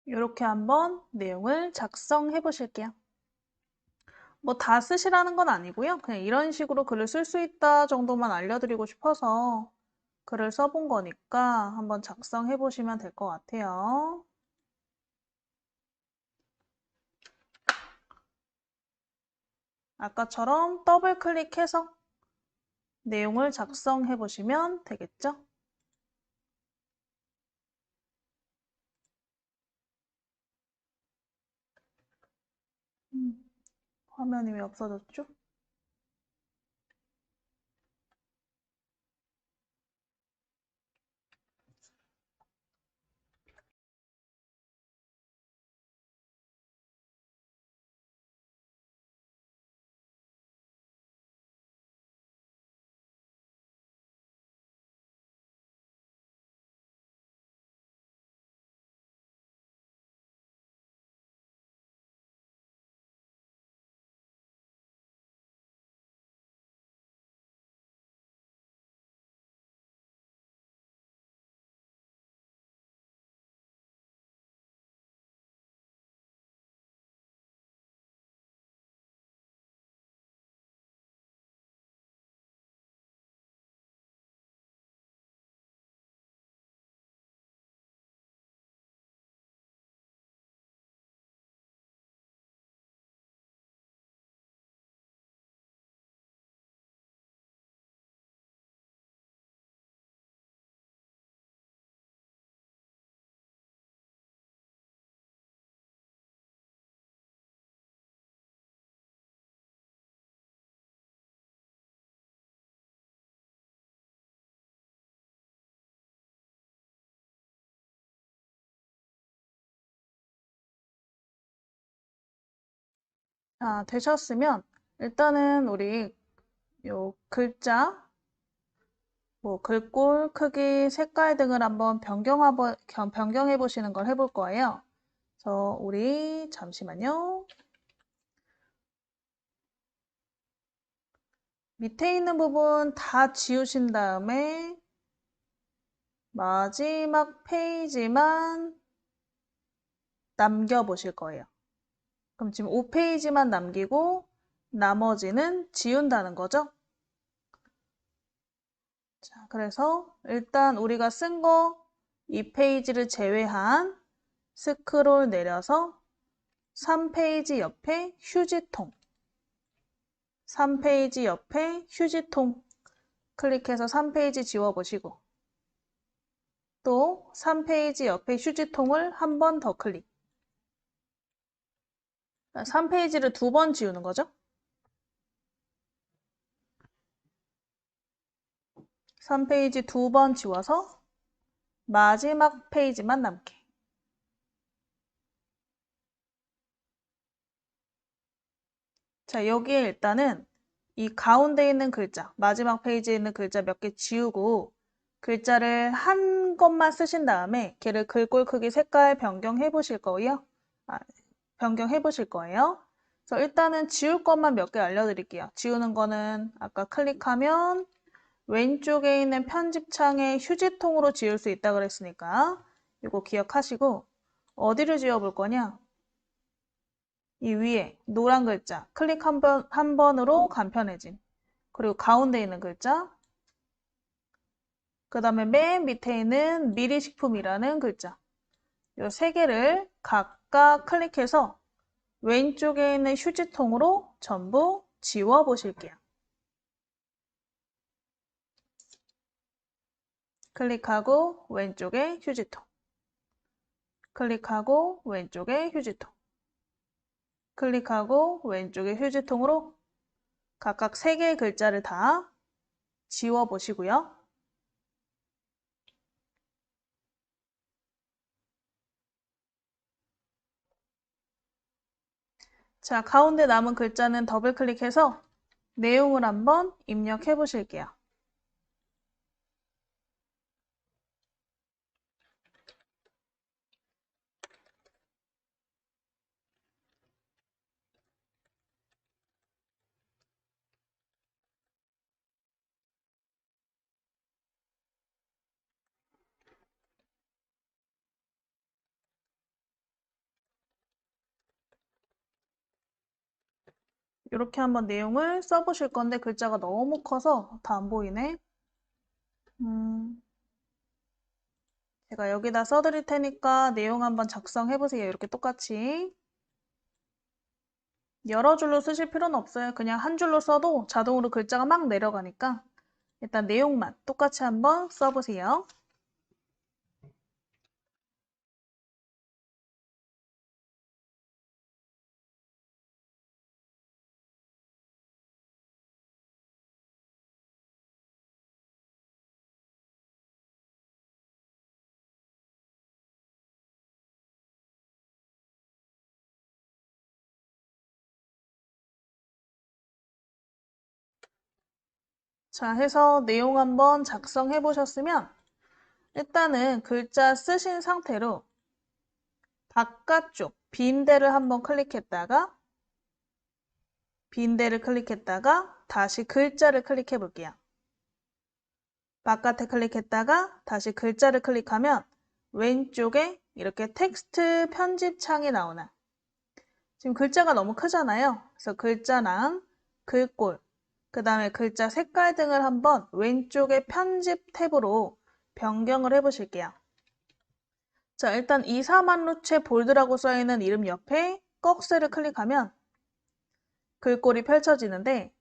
이렇게 한번 내용을 작성해 보실게요. 뭐 다 쓰시라는 건 아니고요. 그냥 이런 식으로 글을 쓸 수 있다 정도만 알려드리고 싶어서 글을 써본 거니까 한번 작성해 보시면 될 것 같아요. 아까처럼 더블 클릭해서 내용을 작성해 보시면 되겠죠? 화면이 왜 없어졌죠? 자, 되셨으면 일단은 우리 요 글자, 뭐 글꼴, 크기, 색깔 등을 한번 변경해 보시는 걸 해볼 거예요. 그래서 우리 잠시만요. 밑에 있는 부분 다 지우신 다음에 마지막 페이지만 남겨보실 거예요. 그럼 지금 5페이지만 남기고 나머지는 지운다는 거죠? 자, 그래서 일단 우리가 쓴 거 2페이지를 제외한 스크롤 내려서 3페이지 옆에 휴지통, 3페이지 옆에 휴지통 클릭해서 3페이지 지워보시고 또 3페이지 옆에 휴지통을 한 번 더 클릭. 3페이지를 2번 지우는 거죠? 3페이지 2번 지워서 마지막 페이지만 남게. 자, 여기에 일단은 이 가운데 있는 글자, 마지막 페이지에 있는 글자 몇 개 지우고 글자를 한 것만 쓰신 다음에 걔를 글꼴 크기 색깔 변경해 보실 거예요. 변경해 보실 거예요. 그래서 일단은 지울 것만 몇 개 알려드릴게요. 지우는 거는 아까 클릭하면 왼쪽에 있는 편집창에 휴지통으로 지울 수 있다 그랬으니까 이거 기억하시고 어디를 지워볼 거냐? 이 위에 노란 글자 클릭 한 번으로 간편해짐. 그리고 가운데 있는 글자, 그 다음에 맨 밑에 있는 미리식품이라는 글자. 이 세 개를 각각 클릭해서 왼쪽에 있는 휴지통으로 전부 지워 보실게요. 클릭하고 왼쪽에 휴지통. 클릭하고 왼쪽에 휴지통. 클릭하고 왼쪽에 휴지통으로 각각 3개의 글자를 다 지워 보시고요. 자, 가운데 남은 글자는 더블 클릭해서 내용을 한번 입력해 보실게요. 이렇게 한번 내용을 써보실 건데 글자가 너무 커서 다 안 보이네. 제가 여기다 써드릴 테니까 내용 한번 작성해보세요. 이렇게 똑같이. 여러 줄로 쓰실 필요는 없어요. 그냥 한 줄로 써도 자동으로 글자가 막 내려가니까 일단 내용만 똑같이 한번 써보세요. 자, 해서 내용 한번 작성해 보셨으면 일단은 글자 쓰신 상태로 바깥쪽 빈 데를 한번 클릭했다가 다시 글자를 클릭해 볼게요. 바깥에 클릭했다가 다시 글자를 클릭하면 왼쪽에 이렇게 텍스트 편집 창이 나오나. 지금 글자가 너무 크잖아요. 그래서 글자랑 글꼴, 그 다음에 글자 색깔 등을 한번 왼쪽에 편집 탭으로 변경을 해보실게요. 자, 일단 이사만루체 볼드라고 써있는 이름 옆에 꺽쇠를 클릭하면 글꼴이 펼쳐지는데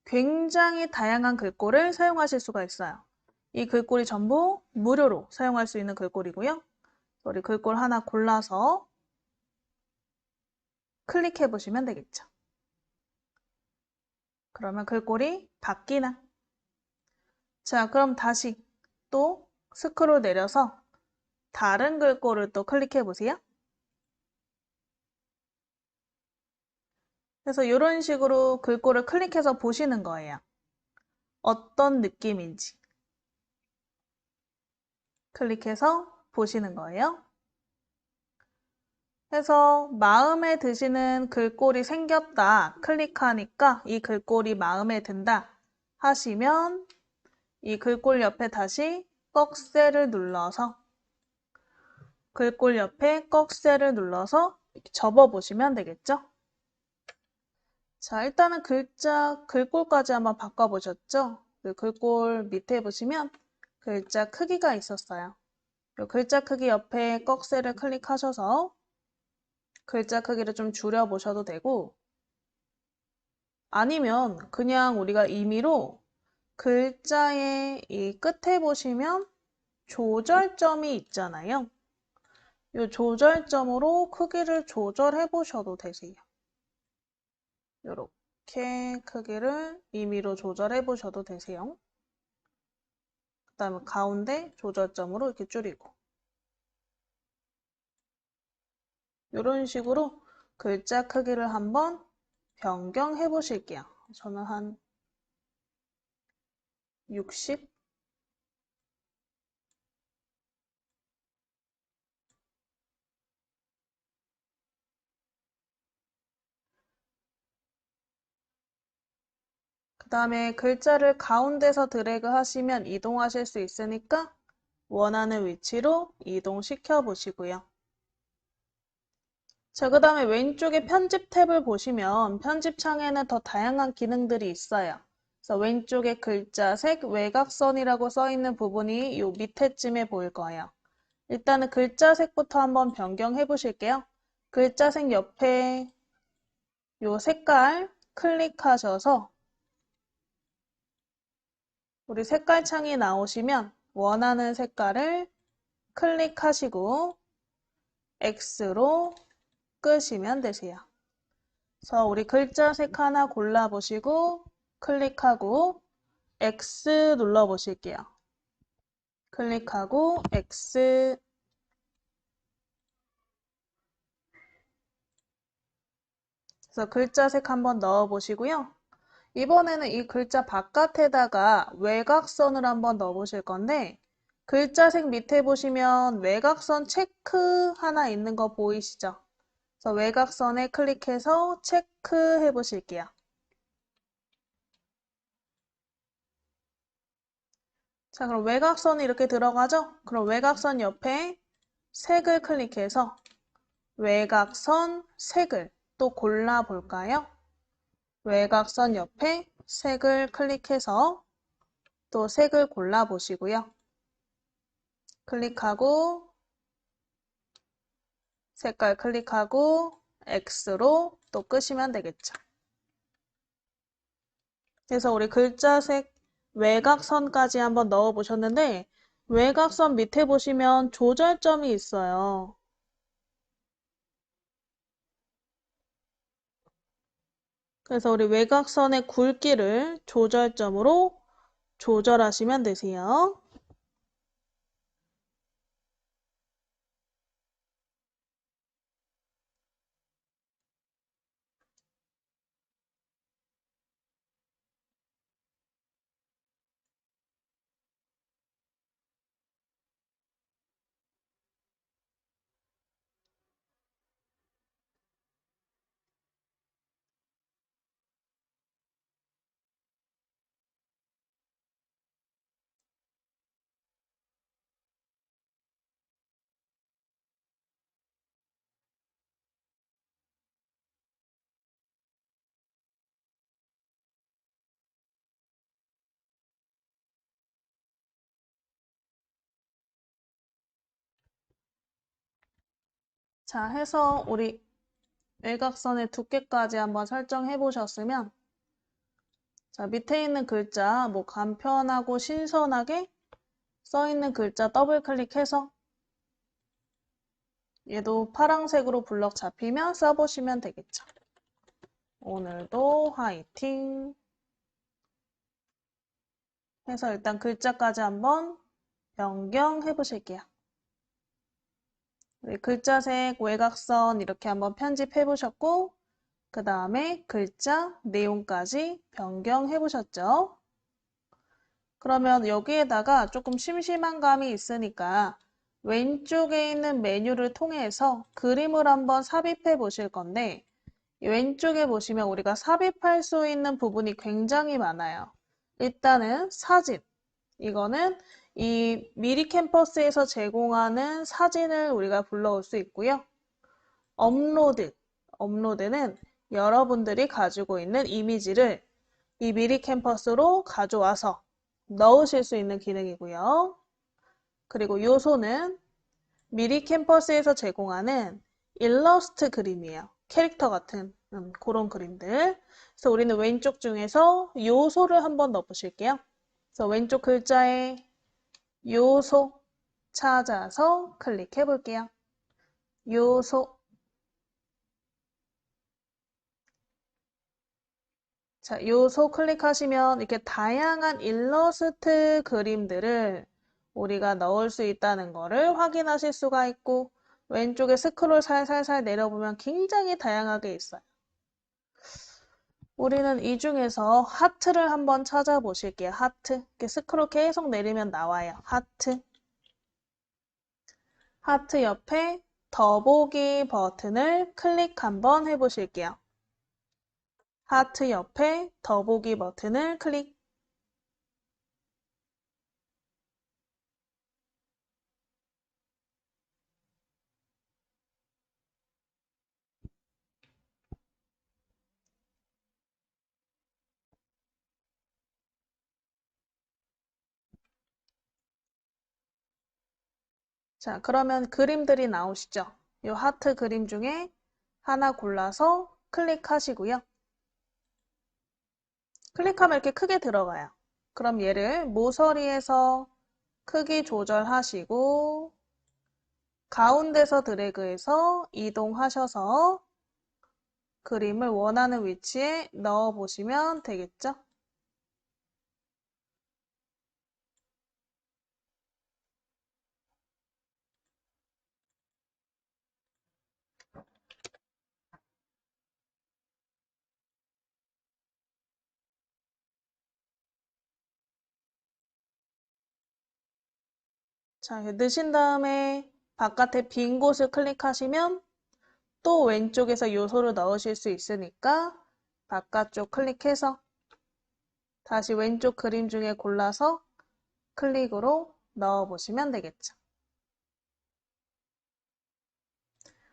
굉장히 다양한 글꼴을 사용하실 수가 있어요. 이 글꼴이 전부 무료로 사용할 수 있는 글꼴이고요. 우리 글꼴 하나 골라서 클릭해 보시면 되겠죠. 그러면 글꼴이 바뀌나? 자, 그럼 다시 또 스크롤 내려서 다른 글꼴을 또 클릭해 보세요. 그래서 이런 식으로 글꼴을 클릭해서 보시는 거예요. 어떤 느낌인지 클릭해서 보시는 거예요. 해서 마음에 드시는 글꼴이 생겼다 클릭하니까 이 글꼴이 마음에 든다 하시면 이 글꼴 옆에 다시 꺽쇠를 눌러서 글꼴 옆에 꺽쇠를 눌러서 접어 보시면 되겠죠. 자, 일단은 글꼴까지 한번 바꿔보셨죠? 그 글꼴 밑에 보시면 글자 크기가 있었어요. 이 글자 크기 옆에 꺽쇠를 클릭하셔서 글자 크기를 좀 줄여보셔도 되고 아니면 그냥 우리가 임의로 글자의 이 끝에 보시면 조절점이 있잖아요. 이 조절점으로 크기를 조절해 보셔도 되세요. 이렇게 크기를 임의로 조절해 보셔도 되세요. 그 다음에 가운데 조절점으로 이렇게 줄이고 이런 식으로 글자 크기를 한번 변경해 보실게요. 저는 한 60? 그 다음에 글자를 가운데서 드래그 하시면 이동하실 수 있으니까 원하는 위치로 이동시켜 보시고요. 자, 그 다음에 왼쪽에 편집 탭을 보시면 편집 창에는 더 다양한 기능들이 있어요. 그래서 왼쪽에 글자색 외곽선이라고 써 있는 부분이 요 밑에쯤에 보일 거예요. 일단은 글자색부터 한번 변경해 보실게요. 글자색 옆에 요 색깔 클릭하셔서 우리 색깔 창이 나오시면 원하는 색깔을 클릭하시고 X로 끄시면 되세요. 그래서 우리 글자색 하나 골라보시고 클릭하고 X 눌러보실게요. 클릭하고 X. 그래서 글자색 한번 넣어보시고요. 이번에는 이 글자 바깥에다가 외곽선을 한번 넣어보실 건데 글자색 밑에 보시면 외곽선 체크 하나 있는 거 보이시죠? 그래서 외곽선에 클릭해서 체크해 보실게요. 자, 그럼 외곽선이 이렇게 들어가죠? 그럼 외곽선 옆에 색을 클릭해서 외곽선 색을 또 골라볼까요? 외곽선 옆에 색을 클릭해서 또 색을 골라보시고요. 클릭하고 색깔 클릭하고 X로 또 끄시면 되겠죠. 그래서 우리 글자색 외곽선까지 한번 넣어 보셨는데 외곽선 밑에 보시면 조절점이 있어요. 그래서 우리 외곽선의 굵기를 조절점으로 조절하시면 되세요. 자, 해서 우리 외곽선의 두께까지 한번 설정해 보셨으면 자, 밑에 있는 글자 뭐 간편하고 신선하게 써 있는 글자 더블 클릭해서 얘도 파란색으로 블럭 잡히면 써보시면 되겠죠. 오늘도 화이팅! 해서 일단 글자까지 한번 변경해 보실게요. 우리 글자색 외곽선 이렇게 한번 편집해 보셨고 그 다음에 글자 내용까지 변경해 보셨죠? 그러면 여기에다가 조금 심심한 감이 있으니까 왼쪽에 있는 메뉴를 통해서 그림을 한번 삽입해 보실 건데 왼쪽에 보시면 우리가 삽입할 수 있는 부분이 굉장히 많아요. 일단은 사진. 이거는 이 미리 캠퍼스에서 제공하는 사진을 우리가 불러올 수 있고요. 업로드. 업로드는 여러분들이 가지고 있는 이미지를 이 미리 캠퍼스로 가져와서 넣으실 수 있는 기능이고요. 그리고 요소는 미리 캠퍼스에서 제공하는 일러스트 그림이에요. 캐릭터 같은 그런 그림들. 그래서 우리는 왼쪽 중에서 요소를 한번 넣어보실게요. 그래서 왼쪽 글자에 요소 찾아서 클릭해 볼게요. 요소. 자, 요소 클릭하시면 이렇게 다양한 일러스트 그림들을 우리가 넣을 수 있다는 거를 확인하실 수가 있고 왼쪽에 스크롤 살살살 내려보면 굉장히 다양하게 있어요. 우리는 이 중에서 하트를 한번 찾아보실게요. 하트. 이렇게 스크롤 계속 내리면 나와요. 하트. 하트 옆에 더보기 버튼을 클릭 한번 해보실게요. 하트 옆에 더보기 버튼을 클릭. 자, 그러면 그림들이 나오시죠? 이 하트 그림 중에 하나 골라서 클릭하시고요. 클릭하면 이렇게 크게 들어가요. 그럼 얘를 모서리에서 크기 조절하시고 가운데서 드래그해서 이동하셔서 그림을 원하는 위치에 넣어 보시면 되겠죠? 자, 넣으신 다음에 바깥에 빈 곳을 클릭하시면 또 왼쪽에서 요소를 넣으실 수 있으니까 바깥쪽 클릭해서 다시 왼쪽 그림 중에 골라서 클릭으로 넣어보시면 되겠죠.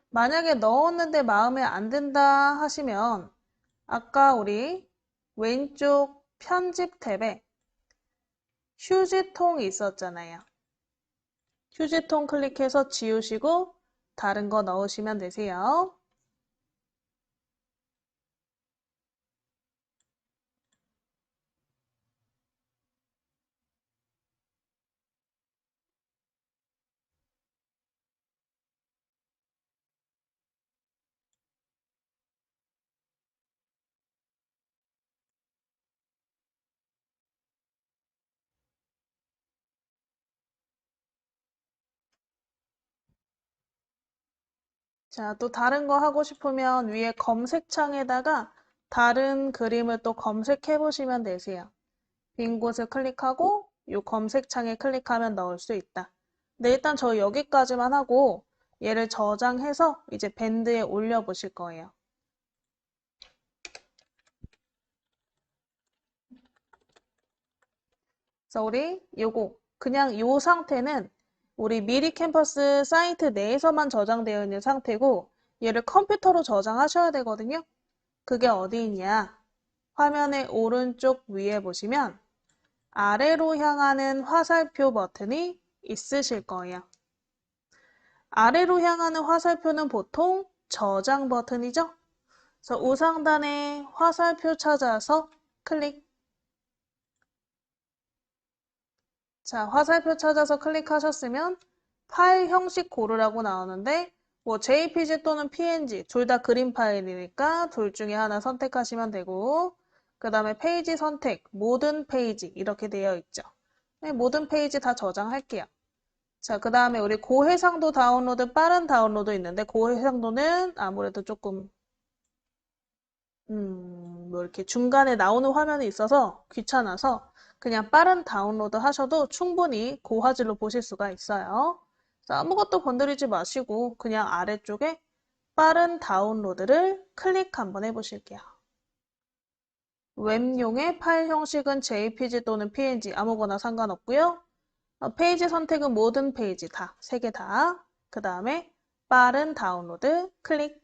만약에 넣었는데 마음에 안 든다 하시면 아까 우리 왼쪽 편집 탭에 휴지통 있었잖아요. 휴지통 클릭해서 지우시고 다른 거 넣으시면 되세요. 자, 또 다른 거 하고 싶으면 위에 검색창에다가 다른 그림을 또 검색해 보시면 되세요. 빈 곳을 클릭하고 이 검색창에 클릭하면 넣을 수 있다. 근데 일단 저 여기까지만 하고 얘를 저장해서 이제 밴드에 올려 보실 거예요. 그래서 우리 요거 그냥 요 상태는 우리 미리 캠퍼스 사이트 내에서만 저장되어 있는 상태고 얘를 컴퓨터로 저장하셔야 되거든요. 그게 어디 있냐? 화면의 오른쪽 위에 보시면 아래로 향하는 화살표 버튼이 있으실 거예요. 아래로 향하는 화살표는 보통 저장 버튼이죠. 그래서 우상단에 화살표 찾아서 클릭. 자, 화살표 찾아서 클릭하셨으면 파일 형식 고르라고 나오는데 뭐 JPG 또는 PNG 둘 다 그림 파일이니까 둘 중에 하나 선택하시면 되고 그 다음에 페이지 선택, 모든 페이지 이렇게 되어 있죠. 네, 모든 페이지 다 저장할게요. 자, 그 다음에 우리 고해상도 다운로드, 빠른 다운로드 있는데 고해상도는 아무래도 조금 뭐 이렇게 중간에 나오는 화면이 있어서 귀찮아서 그냥 빠른 다운로드 하셔도 충분히 고화질로 보실 수가 있어요. 자, 아무것도 건드리지 마시고 그냥 아래쪽에 빠른 다운로드를 클릭 한번 해보실게요. 웹용의 파일 형식은 JPG 또는 PNG 아무거나 상관없고요. 페이지 선택은 모든 페이지 다, 세 개 다. 그 다음에 빠른 다운로드 클릭.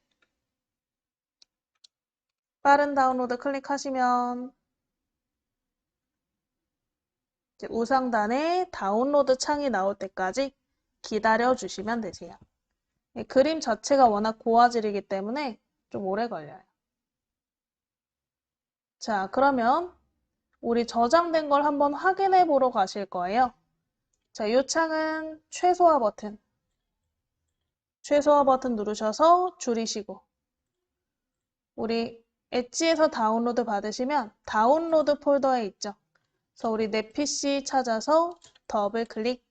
빠른 다운로드 클릭하시면 이제 우상단에 다운로드 창이 나올 때까지 기다려 주시면 되세요. 그림 자체가 워낙 고화질이기 때문에 좀 오래 걸려요. 자, 그러면 우리 저장된 걸 한번 확인해 보러 가실 거예요. 자, 이 창은 최소화 버튼. 최소화 버튼 누르셔서 줄이시고 우리 엣지에서 다운로드 받으시면 다운로드 폴더에 있죠. 그래서 우리 내 PC 찾아서 더블 클릭.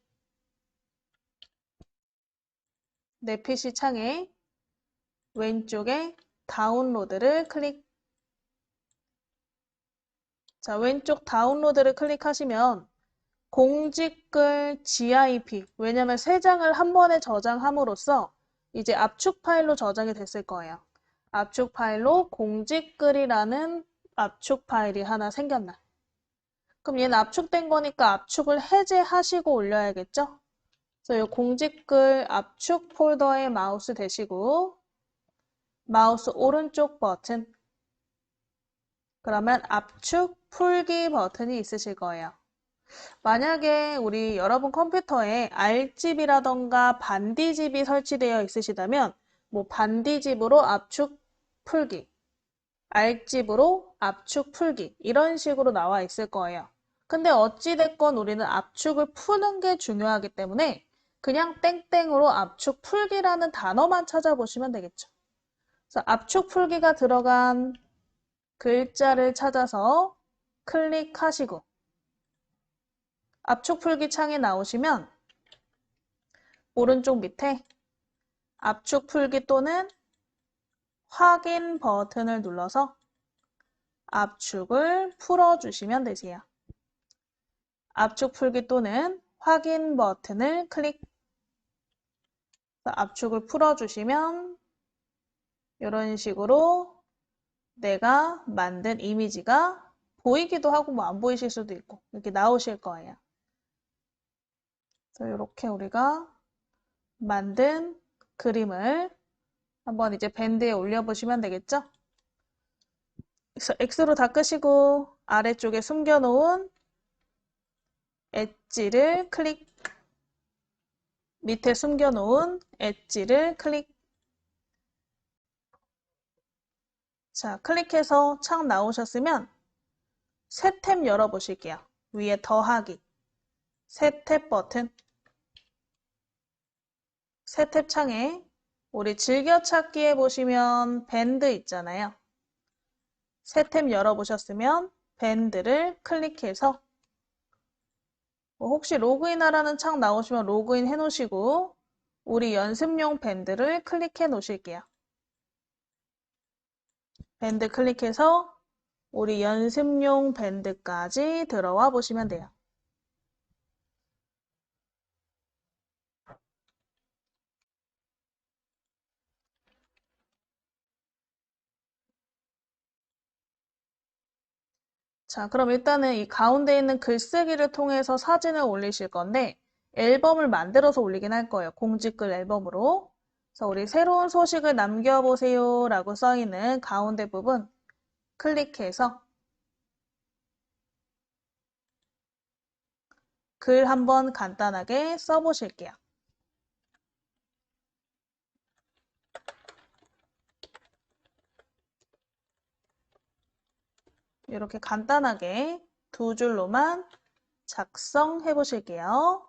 내 PC 창에 왼쪽에 다운로드를 클릭. 자, 왼쪽 다운로드를 클릭하시면 공직글 GIP, 왜냐면 세 장을 한 번에 저장함으로써 이제 압축 파일로 저장이 됐을 거예요. 압축 파일로 공직글이라는 압축 파일이 하나 생겼나. 그럼 얘는 압축된 거니까 압축을 해제하시고 올려야겠죠? 그래서 이 공직글 압축 폴더에 마우스 대시고 마우스 오른쪽 버튼 그러면 압축 풀기 버튼이 있으실 거예요. 만약에 우리 여러분 컴퓨터에 R집이라던가 반디집이 설치되어 있으시다면 뭐 반디집으로 압축 풀기, R집으로 압축 풀기 이런 식으로 나와 있을 거예요. 근데 어찌됐건 우리는 압축을 푸는 게 중요하기 때문에 그냥 땡땡으로 압축 풀기라는 단어만 찾아보시면 되겠죠. 그래서 압축 풀기가 들어간 글자를 찾아서 클릭하시고 압축 풀기 창에 나오시면 오른쪽 밑에 압축 풀기 또는 확인 버튼을 눌러서 압축을 풀어주시면 되세요. 압축 풀기 또는 확인 버튼을 클릭. 압축을 풀어주시면 이런 식으로 내가 만든 이미지가 보이기도 하고 뭐 안 보이실 수도 있고 이렇게 나오실 거예요. 그래서 이렇게 우리가 만든 그림을 한번 이제 밴드에 올려보시면 되겠죠? X로 닦으시고 아래쪽에 숨겨놓은 엣지를 클릭, 밑에 숨겨놓은 엣지를 클릭. 자, 클릭해서 창 나오셨으면 새 탭 열어보실게요. 위에 더하기, 새 탭 버튼, 새 탭 창에 우리 즐겨찾기에 보시면 밴드 있잖아요. 새 탭 열어보셨으면 밴드를 클릭해서 혹시 로그인 하라는 창 나오시면 로그인 해 놓으시고 우리 연습용 밴드를 클릭해 놓으실게요. 밴드 클릭해서 우리 연습용 밴드까지 들어와 보시면 돼요. 자, 그럼 일단은 이 가운데 있는 글쓰기를 통해서 사진을 올리실 건데 앨범을 만들어서 올리긴 할 거예요. 공지글 앨범으로. 그래서 우리 새로운 소식을 남겨보세요 라고 써있는 가운데 부분 클릭해서 글 한번 간단하게 써보실게요. 이렇게 간단하게 두 줄로만 작성해 보실게요.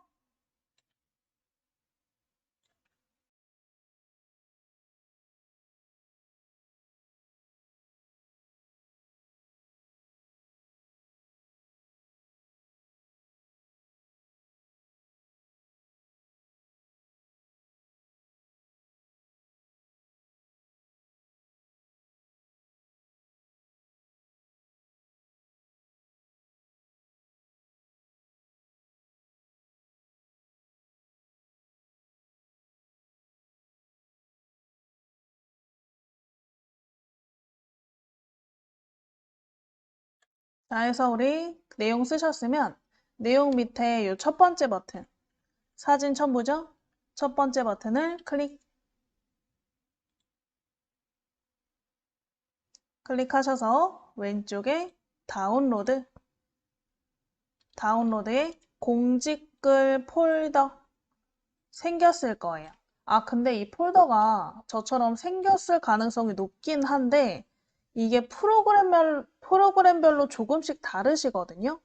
자, 해서 우리 내용 쓰셨으면 내용 밑에 이 첫 번째 버튼, 사진 첨부죠? 첫 번째 버튼을 클릭하셔서 왼쪽에 다운로드에 공지글 폴더 생겼을 거예요. 아, 근데 이 폴더가 저처럼 생겼을 가능성이 높긴 한데 이게 프로그램별로 조금씩 다르시거든요.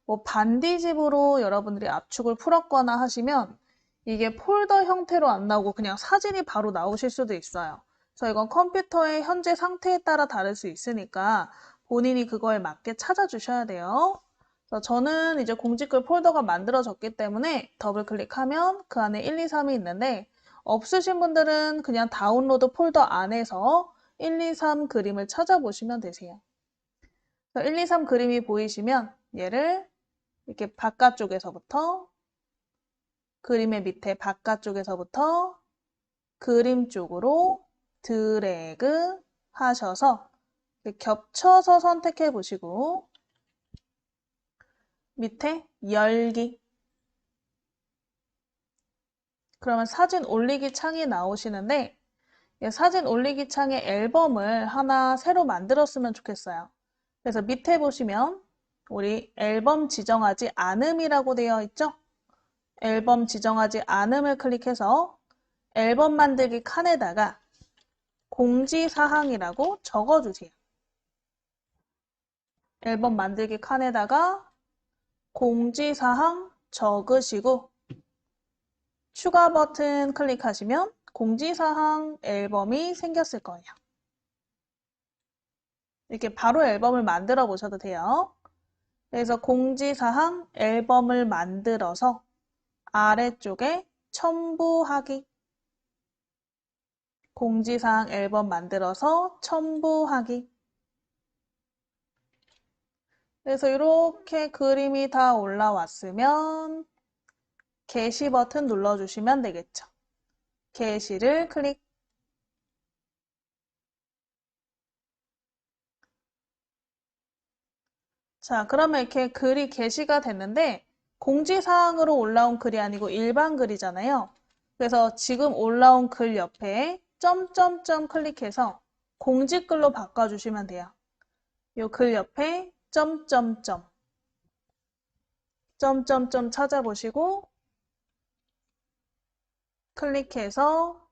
뭐 반디집으로 여러분들이 압축을 풀었거나 하시면 이게 폴더 형태로 안 나오고 그냥 사진이 바로 나오실 수도 있어요. 그래서 이건 컴퓨터의 현재 상태에 따라 다를 수 있으니까 본인이 그거에 맞게 찾아주셔야 돼요. 그래서 저는 이제 공지글 폴더가 만들어졌기 때문에 더블 클릭하면 그 안에 1, 2, 3이 있는데 없으신 분들은 그냥 다운로드 폴더 안에서 1, 2, 3 그림을 찾아보시면 되세요. 1, 2, 3 그림이 보이시면 얘를 이렇게 바깥쪽에서부터 그림의 밑에 바깥쪽에서부터 그림 쪽으로 드래그 하셔서 겹쳐서 선택해 보시고 밑에 열기 그러면 사진 올리기 창이 나오시는데 사진 올리기 창에 앨범을 하나 새로 만들었으면 좋겠어요. 그래서 밑에 보시면 우리 앨범 지정하지 않음이라고 되어 있죠? 앨범 지정하지 않음을 클릭해서 앨범 만들기 칸에다가 공지사항이라고 적어주세요. 앨범 만들기 칸에다가 공지사항 적으시고 추가 버튼 클릭하시면 공지사항 앨범이 생겼을 거예요. 이렇게 바로 앨범을 만들어 보셔도 돼요. 그래서 공지사항 앨범을 만들어서 아래쪽에 첨부하기 공지사항 앨범 만들어서 첨부하기 그래서 이렇게 그림이 다 올라왔으면 게시 버튼 눌러주시면 되겠죠. 게시를 클릭 자, 그러면 이렇게 글이 게시가 됐는데 공지사항으로 올라온 글이 아니고 일반 글이잖아요. 그래서 지금 올라온 글 옆에 점점점 클릭해서 공지글로 바꿔주시면 돼요. 요 글 옆에 점점점 점점점 찾아보시고 클릭해서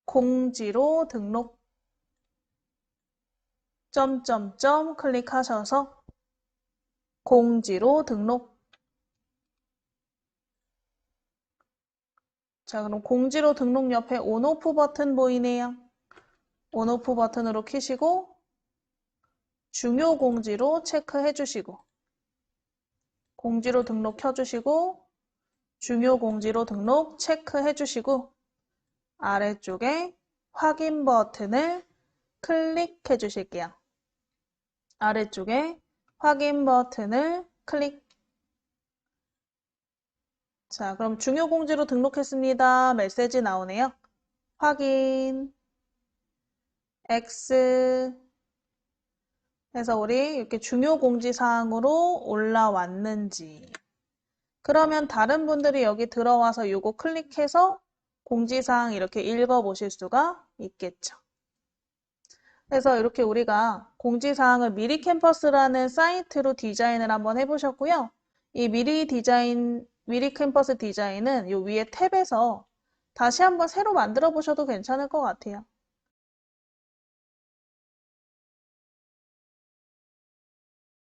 공지로 등록 점점점 클릭하셔서 공지로 등록. 자, 그럼 공지로 등록 옆에 온오프 버튼 보이네요. 온오프 버튼으로 켜시고 중요 공지로 체크해 주시고 공지로 등록 켜주시고 중요 공지로 등록 체크해 주시고 아래쪽에 확인 버튼을 클릭해 주실게요. 아래쪽에 확인 버튼을 클릭. 자, 그럼 중요 공지로 등록했습니다. 메시지 나오네요. 확인, X 해서 우리 이렇게 중요 공지 사항으로 올라왔는지. 그러면 다른 분들이 여기 들어와서 요거 클릭해서 공지사항 이렇게 읽어보실 수가 있겠죠. 그래서 이렇게 우리가 공지사항을 미리 캠퍼스라는 사이트로 디자인을 한번 해보셨고요. 이 미리 캠퍼스 디자인은 요 위에 탭에서 다시 한번 새로 만들어 보셔도 괜찮을 것 같아요.